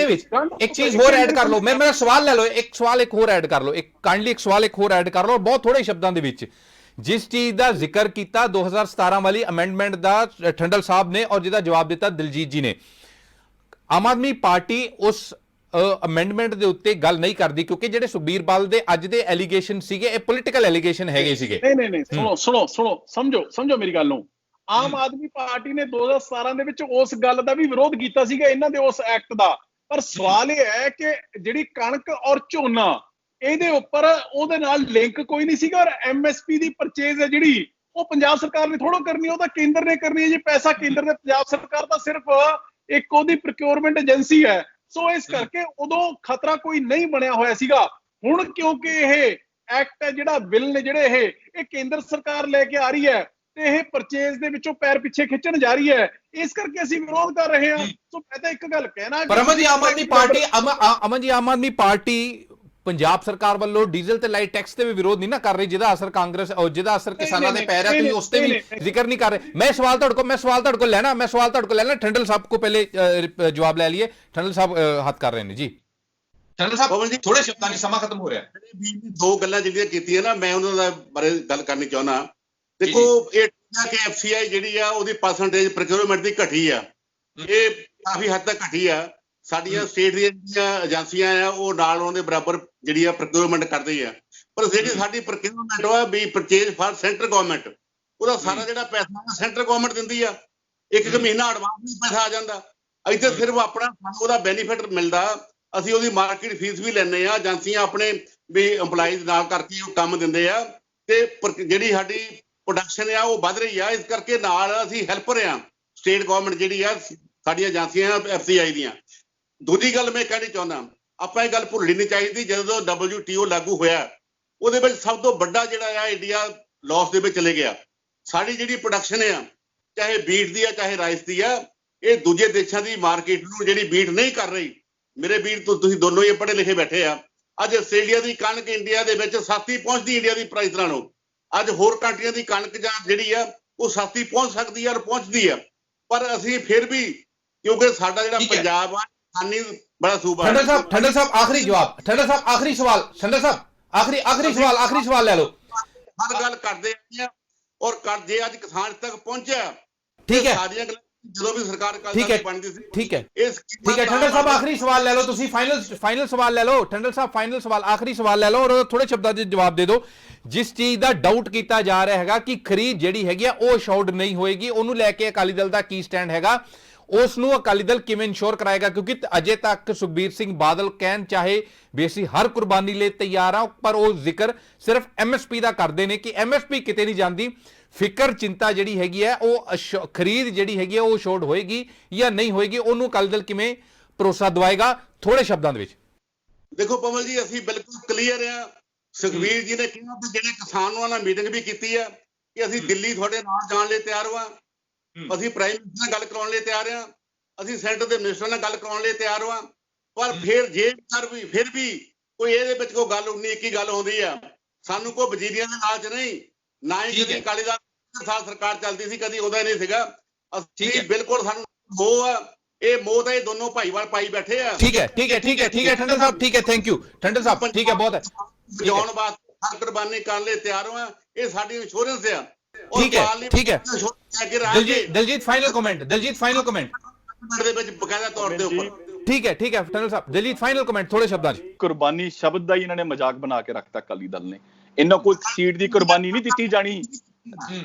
Speaker 1: ਇੱਕ ਚੀਜ਼ ਹੋਰ ਐਡ ਕਰ ਲਓ। ਮੇਰਾ ਸਵਾਲ ਲੈ ਲਓ, ਇੱਕ ਸਵਾਲ ਹੋਰ ਐਡ ਕਰ ਲਓ, ਇੱਕ ਹੋਰ ਐਡ ਕਰ ਲਓ ਬਹੁਤ ਥੋੜੇ ਸ਼ਬਦਾਂ ਦੇ ਵਿੱਚ। ਜਿਸ ਚੀਜ਼ ਦਾ ਜ਼ਿਕਰ ਕੀਤਾ 2017 ਵਾਲੀ ਅਮੈਂਡਮੈਂਟ ਦਾ ਠੰਡਲ ਸਾਹਿਬ ਨੇ, ਔਰ ਜਿਹਦਾ ਜਵਾਬ ਦਿੱਤਾ ਦਿਲਜੀਤ ਜੀ ਨੇ, ਆਮ ਆਦਮੀ ਪਾਰਟੀ ਉਸ ਅਮੈਂਡਮੈਂਟ ਦੇ ਉੱਤੇ ਗੱਲ ਨਹੀਂ ਕਰਦੀ ਕਿਉਂਕਿ ਜਿਹੜੇ ਸੁਖਬੀਰ ਬਾਦਲ ਦੇ ਅੱਜ ਦੇ ਐਲੀਗੇਸ਼ਨ ਸੀਗੇ ਇਹ ਪੋਲੀਟੀਕਲ ਐਲੀਗੇਸ਼ਨ ਹੈਗੇ ਸੀਗੇ।
Speaker 3: ਨਹੀਂ ਸੁਣੋ ਸਮਝੋ ਮੇਰੀ ਗੱਲ ਨੂੰ। ਆਮ ਆਦਮੀ ਪਾਰਟੀ ਨੇ 2017 ਦੇ ਵਿੱਚ ਉਸ ਗੱਲ ਦਾ ਵੀ ਵਿਰੋਧ ਕੀਤਾ ਸੀਗਾ, ਇਹਨਾਂ ਦੇ ਉਸ ਐਕਟ ਦਾ। ਪਰ ਸਵਾਲ ਇਹ ਹੈ ਕਿ ਜਿਹੜੀ ਕਣਕ ਔਰ ਝੋਨਾ, ਇਹਦੇ ਉੱਪਰ ਉਹਦੇ ਨਾਲ ਲਿੰਕ ਕੋਈ ਨਹੀਂ ਸੀਗਾ। ਔਰ MSP ਦੀ ਪਰਚੇਜ਼ ਹੈ ਜਿਹੜੀ ਉਹ ਪੰਜਾਬ ਸਰਕਾਰ ਨੇ ਥੋੜ੍ਹਾ ਕਰਨੀ, ਉਹ ਤਾਂ ਕੇਂਦਰ ਨੇ ਕਰਨੀ ਹੈ ਜੀ। ਪੈਸਾ ਕੇਂਦਰ ਦੇ, ਪੰਜਾਬ ਸਰਕਾਰ ਤਾਂ ਸਿਰਫ ਇੱਕ ਉਹਦੀ ਪ੍ਰੋਕਿਉਰਮੈਂਟ ਏਜੰਸੀ ਹੈ। ਸੋ ਇਸ ਕਰਕੇ ਉਦੋਂ ਖਤਰਾ ਕੋਈ ਨਹੀਂ ਬਣਿਆ ਹੋਇਆ ਸੀਗਾ। ਹੁਣ ਕਿਉਂਕਿ ਇਹ ਐਕਟ ਹੈ ਜਿਹੜਾ, ਬਿੱਲ ਨੇ ਜਿਹੜੇ ਇਹ ਕੇਂਦਰ ਸਰਕਾਰ ਲੈ ਕੇ ਆ ਰਹੀ ਹੈ ਤੇ ਇਹ ਪਰਚੇਜ਼ ਦੇ ਵਿੱਚੋਂ ਪੈਰ ਪਿੱਛੇ ਖਿੱਚਣ ਜਾ ਰਹੀ ਹੈ, ਇਸ ਕਰਕੇ ਅਸੀਂ ਵਿਰੋਧ ਕਰ ਰਹੇ ਹਾਂ। ਸੋ ਮੈਂ ਤਾਂ ਇੱਕ ਗੱਲ ਕਹਿਣਾ,
Speaker 1: ਪਰ ਅਮਨ ਜੀ ਆਮ ਆਦਮੀ ਪਾਰਟੀ ਪੰਜਾਬ ਸਰਕਾਰ ਵੱਲੋਂ ਡੀਜ਼ਲ ਤੇ ਲਾਈਟ ਟੈਕਸ ਤੇ ਵੀ ਵਿਰੋਧ ਨਹੀਂ ਨਾ ਕਰ ਰਹੀ, ਜਿਹਦਾ ਅਸਰ ਕਾਂਗਰਸ ਔਰ ਜਿਹਦਾ ਅਸਰ ਕਿਸਾਨਾਂ ਦੇ ਪੈ ਰਿਹਾ, ਤੁਸੀਂ ਉਸ ਤੇ ਵੀ ਜ਼ਿਕਰ ਨਹੀਂ ਕਰ ਰਹੇ। ਮੈਂ ਸਵਾਲ ਤੁਹਾਡੇ ਕੋਲ ਲੈਣਾ ਠੰਡਲ ਸਾਹਿਬ ਕੋ ਪਹਿਲੇ ਜਵਾਬ ਲੈ ਲਈਏ। ਠੰਡਲ ਸਾਹਿਬ ਹੱਥ ਕਰ ਰਹੇ ਨੇ ਜੀ। ਠੰਡਲ ਸਾਹਿਬ ਥੋੜੇ ਸ਼ਬਦਾਂ 'ਚ ਸਮਾਂ ਖਤਮ ਹੋ ਰਿਹਾ।
Speaker 2: ਦੋ ਗੱਲਾਂ ਜਿਹੜੀਆਂ ਕੀਤੀਆਂ ਨਾ, ਮੈਂ ਉਹਨਾਂ ਦਾ ਬਾਰੇ ਗੱਲ ਕਰਨੀ ਚਾਹੁੰਦਾ। ਦੇਖੋ, ਇਹ ਕਿ FCI ਜਿਹੜੀ ਆ ਉਹਦੀ ਪਰਸੈਂਟੇਜ ਪ੍ਰੋਕਿਉਰਮੈਂਟ ਦੀ ਘਟੀ ਆ, ਇਹ ਕਾਫੀ ਹੱਦ ਤੱਕ ਘਟੀ ਆ। ਸਾਡੀਆਂ ਸਟੇਟ ਦੀਆਂ ਜਿਹੜੀਆਂ ਏਜੰਸੀਆਂ ਆ ਉਹ ਨਾਲ ਉਹਨਾਂ ਦੇ ਬਰਾਬਰ ਜਿਹੜੀ ਆ ਪ੍ਰੋਕਿਉਰਮੈਂਟ ਕਰਦੀ ਆ। ਪਰ ਜਿਹੜੀ ਸਾਡੀ ਪ੍ਰੋਕਿਉਰਮੈਂਟ ਆ ਵੀ ਪਰਚੇਜ ਫਾਰ ਸੈਂਟਰ ਗਵਰਨਮੈਂਟ, ਉਹਦਾ ਸਾਰਾ ਜਿਹੜਾ ਪੈਸਾ ਸੈਂਟਰ ਗਵਰਨਮੈਂਟ ਦਿੰਦੀ ਆ। ਇੱਕ ਮਹੀਨਾ ਐਡਵਾਂਸ ਵੀ ਪੈਸਾ ਆ ਜਾਂਦਾ। ਇੱਥੇ ਸਿਰਫ ਆਪਣਾ ਸਾਨੂੰ ਉਹਦਾ ਬੈਨੀਫਿਟ ਮਿਲਦਾ, ਅਸੀਂ ਉਹਦੀ ਮਾਰਕੀਟ ਫੀਸ ਵੀ ਲੈਂਦੇ ਆ, ਏਜੰਸੀਆਂ ਆਪਣੇ ਵੀ EMPLOYEES ਨਾਲ ਕਰਕੇ ਉਹ ਕੰਮ ਦਿੰਦੇ ਆ, ਤੇ ਜਿਹੜੀ ਸਾਡੀ ਪ੍ਰੋਡਕਸ਼ਨ ਆ ਉਹ ਵੱਧ ਰਹੀ ਆ। ਇਸ ਕਰਕੇ ਨਾਲ ਅਸੀਂ ਹੈਲਪਰ ਆ, ਸਟੇਟ ਗਵਰਨਮੈਂਟ ਜਿਹੜੀ ਆ, ਸਾਡੀਆਂ ਏਜੰਸੀਆਂ FCI ਦੀਆਂ। ਦੂਜੀ ਗੱਲ ਮੈਂ ਕਹਿਣੀ ਚਾਹੁੰਦਾ, ਆਪਾਂ ਇਹ ਗੱਲ ਭੁੱਲਣੀ ਨਹੀਂ ਚਾਹੀਦੀ, ਜਦੋਂ WTO ਲਾਗੂ ਹੋਇਆ ਉਹਦੇ ਵਿੱਚ ਸਭ ਤੋਂ ਵੱਡਾ ਜਿਹੜਾ ਆ ਇੰਡੀਆ ਲਾਸ ਦੇ ਵਿੱਚ ਚਲੇ ਗਿਆ। ਸਾਡੀ ਜਿਹੜੀ ਪ੍ਰੋਡਕਸ਼ਨ ਆ, ਚਾਹੇ ਬੀਟ ਦੀ ਆ ਚਾਹੇ ਰਾਈਸ ਦੀ ਆ, ਇਹ ਦੂਜੇ ਦੇਸ਼ਾਂ ਦੀ ਮਾਰਕੀਟ ਨੂੰ ਜਿਹੜੀ ਬੀਟ ਨਹੀਂ ਕਰ ਰਹੀ। ਮੇਰੇ ਵੀਰ ਤੁਸੀਂ ਦੋਨੋਂ ਹੀ ਪੜ੍ਹੇ ਲਿਖੇ ਬੈਠੇ ਆ, ਅੱਜ ਆਸਟ੍ਰੇਲੀਆ ਦੀ ਕਣਕ ਇੰਡੀਆ ਦੇ ਵਿੱਚ ਸਸਤੀ ਪਹੁੰਚਦੀ ਇੰਡੀਆ ਦੀ ਪ੍ਰਾਈਸ ਨਾਲੋਂ। ਅੱਜ ਹੋਰ ਕੰਟਰੀਆਂ ਦੀ ਕਣਕ ਜਾਂ ਜਿਹੜੀ ਆ ਉਹ ਸਸਤੀ ਪਹੁੰਚ ਸਕਦੀ ਆ ਔਰ ਪਹੁੰਚਦੀ ਆ, ਪਰ ਅਸੀਂ ਫਿਰ ਵੀ ਕਿਉਂਕਿ ਸਾਡਾ ਜਿਹੜਾ ਪੰਜਾਬ ਆ ਖਾਨੀ ਬੜਾ ਸੂਬਾ।
Speaker 1: ਠੰਡਲ ਸਾਹਿਬ ਆਖਰੀ ਜਵਾਬ, ਠੰਡਲ ਸਾਹਿਬ ਆਖਰੀ ਸਵਾਲ, ਠੰਡਲ ਸਾਹਿਬ ਆਖਰੀ ਸਵਾਲ ਲੈ ਲਓ।
Speaker 2: ਹਰ ਗੱਲ ਕਰਦੇ ਆ ਔਰ ਜੇ ਅੱਜ ਕਿਸਾਨ ਤੱਕ ਪਹੁੰਚਿਆ,
Speaker 1: ਠੀਕ ਹੈ,
Speaker 2: ਸਾਡੀਆਂ ਜਦੋਂ ਵੀ ਸਰਕਾਰ ਬਣਦੀ ਸੀ।
Speaker 1: ਠੀਕ ਹੈ ਠੰਡਲ ਸਾਹਿਬ ਆਖਰੀ ਸਵਾਲ ਲੈ ਲਓ, ਤੁਸੀਂ ਫਾਈਨਲ ਸਵਾਲ ਲੈ ਲਓ। ਠੰਡਲ ਸਾਹਿਬ ਫਾਈਨਲ ਸਵਾਲ, ਆਖਰੀ ਸਵਾਲ ਲੈ ਲਓ ਔਰ ਥੋੜੇ ਸ਼ਬਦਾਂ 'ਚ ਜਵਾਬ ਦੇ ਦਿਓ। ਜਿਸ ਚੀਜ਼ ਦਾ ਡਾਊਟ ਕੀਤਾ ਜਾ ਰਿਹਾ ਹੈਗਾ ਕਿ ਖਰੀਦ ਜਿਹੜੀ ਹੈਗੀ ਆ ਉਹ ਸ਼ਾਰਟ ਨਹੀਂ ਹੋਏਗੀ, ਉਹਨੂੰ ਲੈ ਕੇ ਅਕਾਲੀ ਦਲ ਦਾ ਕੀ ਸਟੈਂਡ ਹੈਗਾ, ਉਸ ਨੂੰ ਅਕਾਲੀ ਦਲ ਕਿਵੇਂ ਇਨਸ਼ੋਰ ਕਰਾਏਗਾ? ਕਿਉਂਕਿ ਅਜੇ ਤੱਕ ਸੁਖਬੀਰ ਸਿੰਘ ਬਾਦਲ ਕਹਿਣ ਚਾਹੇ ਬੇਸੀ ਹਰ ਕੁਰਬਾਨੀ ਲਈ ਤਿਆਰ ਆ, ਪਰ ਉਹ ਜ਼ਿਕਰ ਸਿਰਫ MSP ਦਾ ਕਰਦੇ ਨੇ ਕਿ MSP ਕਿਤੇ ਨਹੀਂ ਜਾਂਦੀ। ਫਿਕਰ ਚਿੰਤਾ ਜਿਹੜੀ ਹੈਗੀ ਹੈ ਉਹ ਖਰੀਦ ਜਿਹੜੀ ਹੈਗੀ ਹੈ ਉਹ ਸ਼ਾਰਟ ਹੋਏਗੀ ਜਾਂ ਨਹੀਂ ਹੋਏਗੀ, ਉਹਨੂੰ ਅਕਾਲੀ ਦਲ ਕਿਵੇਂ ਭਰੋਸਾ ਦਵਾਏਗਾ? ਥੋੜੇ ਸ਼ਬਦਾਂ ਦੇ ਵਿੱਚ
Speaker 2: ਦੇਖੋ ਪਵਨ ਜੀ, ਅਸੀਂ ਬਿਲਕੁਲ ਕਲੀਅਰ ਆ। ਸੁਖਬੀਰ ਜੀ ਨੇ ਕਿਹਾ ਕਿ ਜਿਹੜੇ ਕਿਸਾਨਾਂ ਨਾਲ ਮੀਟਿੰਗ ਵੀ ਕੀਤੀ ਆ ਕਿ ਅਸੀਂ ਦਿੱਲੀ ਤੁਹਾਡੇ ਨਾਲ ਜਾਣ ਲਈ ਤਿਆਰ ਹਾਂ, ਅਸੀਂ ਪ੍ਰਾਈਮ ਮਿਨਿਸਟਰ ਨਾਲ ਗੱਲ ਕਰਾਉਣ ਲਈ ਤਿਆਰ ਹਾਂ, ਅਸੀਂ ਸੈਂਟਰ ਦੇ ਮਿਨਿਸਟਰ ਨਾਲ ਗੱਲ ਕਰਾਉਣ ਲਈ ਤਿਆਰ ਹਾਂ। ਪਰ ਫਿਰ ਵੀ ਕੋਈ ਇਹਦੇ ਵਿੱਚ ਕੋਈ ਗੱਲ 19-21 ਗੱਲ ਹੁੰਦੀ ਆ, ਸਾਨੂੰ ਕੋਈ ਵਜ਼ੀਰੀਆਂ ਦੇ ਨਾਲ ਚ ਨਹੀਂ, ਨਾ ਹੀ ਕਦੀ ਅਕਾਲੀ ਦਲ ਸਾਲ ਸਰਕਾਰ ਚੱਲਦੀ ਸੀ, ਕਦੀ ਉਹਦਾ ਨਹੀਂ ਸੀਗਾ। ਅਸੀਂ ਬਿਲਕੁਲ ਸਾਨੂੰ ਮੋਹ ਆ, ਇਹ ਮੋਹ ਤਾਂ ਇਹ ਦੋਨੋਂ ਭਾਈਵਾਲ ਪਾਈ ਬੈਠੇ ਆ।
Speaker 1: ਠੀਕ ਹੈ ਠੰਡਲ ਸਾਹਿਬ, ਠੀਕ ਹੈ, ਥੈਂਕ ਯੂ ਠੰਡਲ ਸਾਹਿਬ, ਠੀਕ ਹੈ, ਬਹੁਤ ਹੈ।
Speaker 2: ਬਚਾਉਣ ਵਾਸਤੇ ਹਰ ਕੁਰਬਾਨੀ ਕਰਨ ਲਈ ਤਿਆਰ ਹਾਂ, ਇਹ ਸਾਡੀ ਇੰਸ਼ੋਰੈਂਸ ਆ।
Speaker 1: ਠੀਕ ਹੈ ਦਲਜੀਤ ਫਾਈਨਲ ਕਮੈਂਟ
Speaker 2: ਦੇ ਵਿੱਚ ਬਕਾਇਦਾ ਤੌਰ ਤੇ ਉੱਪਰ।
Speaker 1: ਠੀਕ ਹੈ ਠੰਡਲ ਸਾਹਿਬ, ਦਲਜੀਤ ਫਾਈਨਲ ਕਮੈਂਟ ਥੋੜੇ ਸ਼ਬਦਾਂ 'ਚ।
Speaker 4: ਕੁਰਬਾਨੀ ਸ਼ਬਦ ਦਾ ਹੀ ਇਹਨਾਂ ਨੇ ਮਜ਼ਾਕ ਬਣਾ ਕੇ ਰੱਖਤਾ ਅਕਾਲੀ ਦਲ ਨੇ। ਇਹਨਾਂ ਕੋਈ ਸੀਟ ਦੀ ਕੁਰਬਾਨੀ ਨਹੀਂ ਦਿੱਤੀ ਜਾਣੀ।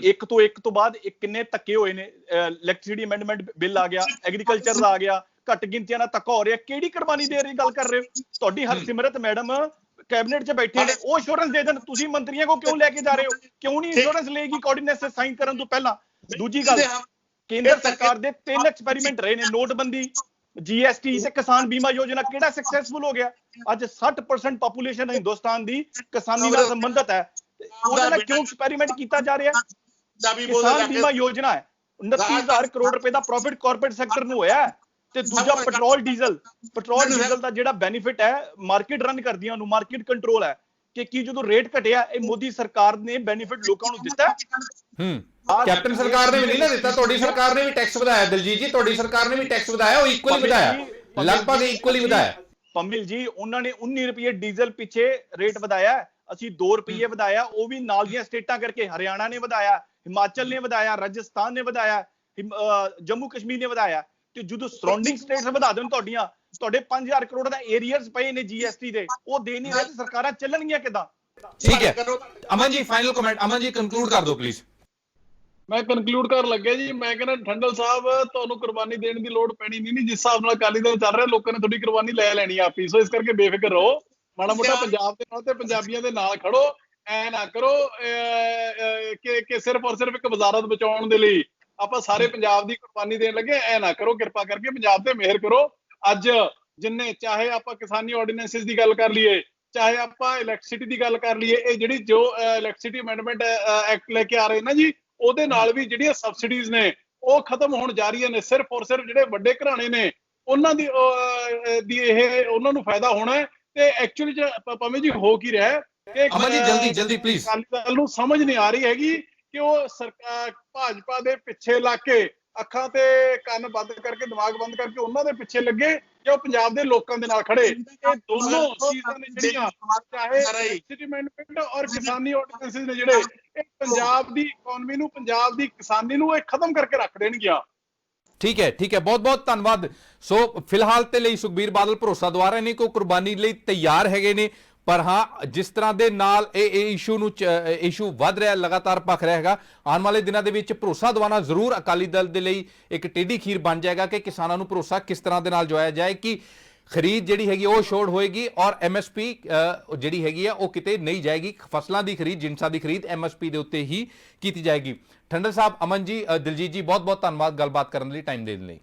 Speaker 4: ਇੱਕ ਤੋਂ ਬਾਅਦ ਕਿੰਨੇ ਧੱਕੇ ਹੋਏ ਨੇ। ਇਲੈਕਟ੍ਰਿਸਿਟੀ ਅਮੈਂਡਮੈਂਟ ਬਿੱਲ ਆ ਗਿਆ, ਐਗਰੀਕਲਚਰ ਦਾ ਆ ਗਿਆ, ਘੱਟ ਗਿਣਤੀਆਂ ਨਾਲ ਧੱਕਾ ਹੋ ਰਿਹਾ। ਕਿਹੜੀ ਕੁਰਬਾਨੀ ਦੇ ਰਹੀ ਗੱਲ ਕਰ ਰਹੇ ਹੋ? ਤੁਹਾਡੀ ਹਰਸਿਮਰਤ ਮੈਡਮ ਕੈਬਨਿਟ 'ਚ ਬੈਠੇ ਨੇ, ਉਹ ਇੰਸ਼ੋਰੈਂਸ ਦੇ ਦੇਣ, ਤੁਸੀਂ ਮੰਤਰੀਆਂ ਕੋ ਕਿਉਂ ਲੈ ਕੇ ਜਾ ਰਹੇ ਹੋ? ਕਿਉਂ ਨਹੀਂ ਇੰਸ਼ੋਰੈਂਸ ਲਏਗੀ ਕੋਆਰਡੀਨੇਸ਼ਨ ਸਾਈਨ ਕਰਨ ਤੋਂ ਪਹਿਲਾਂ? ਦੂਜੀ ਗੱਲ, ਕੇਂਦਰ ਸਰਕਾਰ ਦੇ 3 ਐਕਸਪੈਰੀਮੈਂਟ ਰਹੇ ਨੇ, ਨੋਟਬੰਦੀ, GST ਤੇ ਕਿਸਾਨ ਬੀਮਾ ਯੋਜਨਾ। ਕਿਹੜਾ ਸਕਸੈਸਫੁਲ ਹੋ ਗਿਆ? ਅੱਜ 60% ਪਾਪੂਲੇਸ਼ਨ ਹਿੰਦੁਸਤਾਨ ਦੀ ਕਿਸਾਨੀ ਨਾਲ ਸੰਬੰਧਿਤ ਹੈ, ਉਹਦੇ ਨਾਲ ਕਿਉਂ ਐਕਸਪੈਰੀਮੈਂਟ ਕੀਤਾ ਜਾ ਰਿਹਾ? ਕਿਸਾਨ ਬੀਮਾ ਯੋਜਨਾ ਹੈ, 29,000 ਕਰੋੜ ਰੁਪਏ ਦਾ ਪ੍ਰੋਫਿਟ ਕਾਰਪੋਰੇਟ ਸੈਕਟਰ ਨੂੰ ਹੋਇਆ। ਤੇ ਦੂਜਾ ਪੈਟਰੋਲ ਡੀਜ਼ਲ ਦਾ ਜਿਹੜਾ ਬੈਨੀਫਿਟ ਹੈ ਮਾਰਕੀਟ ਰਨ ਕਰਦੀਆਂ ਨੂੰ, ਮਾਰਕੀਟ ਕੰਟਰੋਲ ਹੈ ਕਿ ਕੀ ਜਦੋਂ ਰੇਟ ਘਟਿਆ ਇਹ ਮੋਦੀ ਸਰਕਾਰ ਨੇ ਬੈਨੀਫਿਟ ਲੋਕਾਂ ਨੂੰ ਦਿੱਤਾ।
Speaker 1: ਕੈਪਟਨ ਸਰਕਾਰ ਨੇ ਵੀ ਨਹੀਂ ਨਾ ਦਿੱਤਾ, ਤੁਹਾਡੀ ਸਰਕਾਰ ਨੇ ਵੀ ਟੈਕਸ ਵਧਾਇਆ। ਦਿਲਜੀਤ ਜੀ, ਤੁਹਾਡੀ ਸਰਕਾਰ ਨੇ ਵੀ ਟੈਕਸ ਵਧਾਇਆ, ਉਹ ਇਕੁਅਲੀ ਵਧਾਇਆ, ਲਗਭਗ ਇਕੁਅਲੀ ਵਧਾਇਆ।
Speaker 4: ਪੰਮਿਲ ਜੀ, ਉਹਨਾਂ ਨੇ 19 ਰੁਪਏ ਡੀਜ਼ਲ ਪਿੱਛੇ ਰੇਟ ਵਧਾਇਆ, ਅਸੀਂ 2 ਰੁਪਏ ਵਧਾਇਆ, ਉਹ ਵੀ ਨਾਲ ਦੀਆਂ ਸਟੇਟਾਂ ਕਰਕੇ। ਹਰਿਆਣਾ ਨੇ ਵਧਾਇਆ, ਹਿਮਾਚਲ ਨੇ ਵਧਾਇਆ, ਰਾਜਸਥਾਨ ਨੇ ਵਧਾਇਆ, ਜੰਮੂ ਕਸ਼ਮੀਰ ਨੇ ਵਧਾਇਆ। ਤੇ ਜਦੋਂ ਸਰਾਊਂਡਿੰਗ ਸਟੇਟਸ ਵਧਾ ਦੇਣ ਤੁਹਾਡੇ 5000 ਕਰੋੜ ਦਾ ਏਰੀਅਰਸ ਪਏ ਨੇ GST ਦੇ, ਉਹ ਦੇ ਨਹੀਂ ਰਹੇ, ਸਰਕਾਰਾਂ ਚੱਲਣਗੀਆਂ ਕਿਦਾਂ?
Speaker 1: ਠੀਕ ਹੈ Aman ji, final comment. Aman ji conclude ਕਰ ਦਿਓ ਪਲੀਜ਼।
Speaker 3: ਮੈਂ ਕੰਕਲੂਡ ਕਰਨ ਲੱਗਿਆ ਜੀ। ਮੈਂ ਕਹਿੰਦਾ ਠੰਡਲ ਸਾਹਿਬ, ਤੁਹਾਨੂੰ ਕੁਰਬਾਨੀ ਦੇਣ ਦੀ ਲੋੜ ਪੈਣੀ ਨਹੀਂ। ਜਿਸ ਹਿਸਾਬ ਨਾਲ ਅਕਾਲੀ ਦਲ ਚੱਲ ਰਿਹਾ, ਲੋਕਾਂ ਨੇ ਤੁਹਾਡੀ ਕੁਰਬਾਨੀ ਲੈ ਲੈਣੀ ਆਪੀ। ਸੋ ਇਸ ਕਰਕੇ ਬੇਫਿਕਰ ਰਹੋ, ਮਾੜਾ ਮੋਟਾ ਪੰਜਾਬ ਦੇ ਨਾਲ ਤੇ ਪੰਜਾਬੀਆਂ ਦੇ ਨਾਲ ਖੜੋ। ਐ ਨਾ ਕਰੋ ਕਿ ਸਿਰਫ ਔਰ ਸਿਰਫ ਇੱਕ ਵਜ਼ਾਰਤ ਬਚਾਉਣ ਦੇ ਲਈ ਆਪਾਂ ਸਾਰੇ ਪੰਜਾਬ ਦੀ ਕੁਰਬਾਨੀ ਦੇਣ ਲੱਗੇ। ਐ ਨਾ ਕਰੋ, ਕਿਰਪਾ ਕਰਕੇ ਪੰਜਾਬ ਤੇ ਮਿਹਰ ਕਰੋ। ਅੱਜ ਜਿੰਨੇ ਚਾਹੇ ਆਪਾਂ ਕਿਸਾਨੀ ਆਰਡੀਨੈਂਸਿਸ ਦੀ ਗੱਲ ਕਰ ਲਈਏ, ਚਾਹੇ ਆਪਾਂ ਇਲੈਕਟ੍ਰਿਸਿਟੀ ਦੀ ਗੱਲ ਕਰ ਲਈਏ, ਇਹ ਜਿਹੜੀ ਜੋ ਇਲੈਕਟ੍ਰਿਸਿਟੀ ਅਮੈਂਡਮੈਂਟ ਐਕਟ ਲੈ ਕੇ ਆ ਰਹੇ ਨਾ ਜੀ, ਉਹਦੇ ਨਾਲ ਵੀ ਜਿਹੜੀਆਂ ਸਬਸਿਡੀਜ਼ ਨੇ ਉਹ ਖਤਮ ਹੋਣ ਜਾ ਰਹੀਆਂ ਨੇ। ਸਿਰਫ ਔਰ ਸਿਰਫ ਜਿਹੜੇ ਵੱਡੇ ਘਰਾਣੇ ਨੇ ਉਹਨਾਂ ਦੀ ਇਹ ਉਹਨਾਂ ਨੂੰ ਫਾਇਦਾ ਹੋਣਾ ਹੈ। ਤੇ ਐਕਚੁਅਲੀ ਭਾਵੇਂ ਜੀ ਹੋ ਕੀ ਰਿਹਾ ਕਿ
Speaker 1: ਅਮਨ ਜੀ ਜਲਦੀ ਪਲੀਜ਼।
Speaker 3: ਅਕਾਲੀ ਦਲ ਨੂੰ ਸਮਝ ਨਹੀਂ ਆ ਰਹੀ ਹੈਗੀ ਕਿ ਉਹ ਸਰਕਾਰ ਭਾਜਪਾ ਦੇ ਪਿੱਛੇ ਲੱਗ ਕੇ, ਅੱਖਾਂ ਤੇ ਕੰਨ ਬੰਦ ਕਰਕੇ, ਦਿਮਾਗ ਬੰਦ ਕਰਕੇ ਉਹਨਾਂ ਦੇ ਪਿੱਛੇ ਲੱਗੇ ਕਿ ਉਹ ਪੰਜਾਬ ਦੇ ਲੋਕਾਂ ਦੇ ਨਾਲ ਖੜੇ। ਇਹ ਦੋਨੋਂ ਚੀਜ਼ਾਂ ਨੇ ਜਿਹੜੀਆਂ, ਚਾਹੇ ਇਲੈਕਟ੍ਰਿਸਿਟੀ ਅਮੈਂਡਮੈਂਟ ਔਰ ਕਿਸਾਨੀ ਆਰਡੀਨੈਂਸਿਸ ਨੇ ਜਿਹੜੇ, ਇਹ ਪੰਜਾਬ ਦੀ ਇਕਨੋਮੀ ਨੂੰ, ਪੰਜਾਬ ਦੀ ਕਿਸਾਨੀ ਨੂੰ ਇਹ ਖਤਮ ਕਰਕੇ ਰੱਖ ਦੇਣਗੀਆਂ।
Speaker 1: ਠੀਕ ਹੈ ਬਹੁਤ ਬਹੁਤ ਧੰਨਵਾਦ। ਸੋ ਫਿਲਹਾਲ ਤੇ ਲਈ ਸੁਖਬੀਰ ਬਾਦਲ ਭਰੋਸਾ ਦਵਾ ਰਹੇ ਨੇ ਕਿ ਉਹ ਕੁਰਬਾਨੀ ਲਈ ਤਿਆਰ ਹੈਗੇ ਨੇ, ਪਰ ਹਾਂ ਜਿਸ ਤਰ੍ਹਾਂ ਦੇ ਨਾਲ ਇਹ ਇਸ਼ੂ ਵੱਧ ਰਿਹਾ, ਲਗਾਤਾਰ ਭਖ ਰਿਹਾ ਹੈਗਾ, ਆਉਣ ਵਾਲੇ ਦਿਨਾਂ ਦੇ ਵਿੱਚ ਭਰੋਸਾ ਦਿਵਾਉਣਾ ਜ਼ਰੂਰ ਅਕਾਲੀ ਦਲ ਦੇ ਲਈ ਇੱਕ ਟੇਢੀ ਖੀਰ ਬਣ ਜਾਏਗਾ ਕਿ ਕਿਸਾਨਾਂ ਨੂੰ ਭਰੋਸਾ ਕਿਸ ਤਰ੍ਹਾਂ ਦੇ ਨਾਲ ਜੋਇਆ ਜਾਏ ਕਿ ਖਰੀਦ ਜਿਹੜੀ ਹੈਗੀ ਉਹ ਸ਼ੋਰਟ ਹੋਏਗੀ ਔਰ MSP ਜਿਹੜੀ ਹੈਗੀ ਆ ਉਹ ਕਿਤੇ ਨਹੀਂ ਜਾਏਗੀ। ਫਸਲਾਂ ਦੀ ਖਰੀਦ, ਜਿਨਸਾਂ ਦੀ ਖਰੀਦ MSP ਦੇ ਉੱਤੇ ਹੀ ਕੀਤੀ ਜਾਏਗੀ। ਠੰਡਲ ਸਾਹਿਬ, ਅਮਨ ਜੀ, ਦਿਲਜੀਤ ਜੀ, ਬਹੁਤ ਬਹੁਤ ਧੰਨਵਾਦ ਗੱਲਬਾਤ ਕਰਨ ਲਈ, ਟਾਈਮ ਦੇਣ ਲਈ।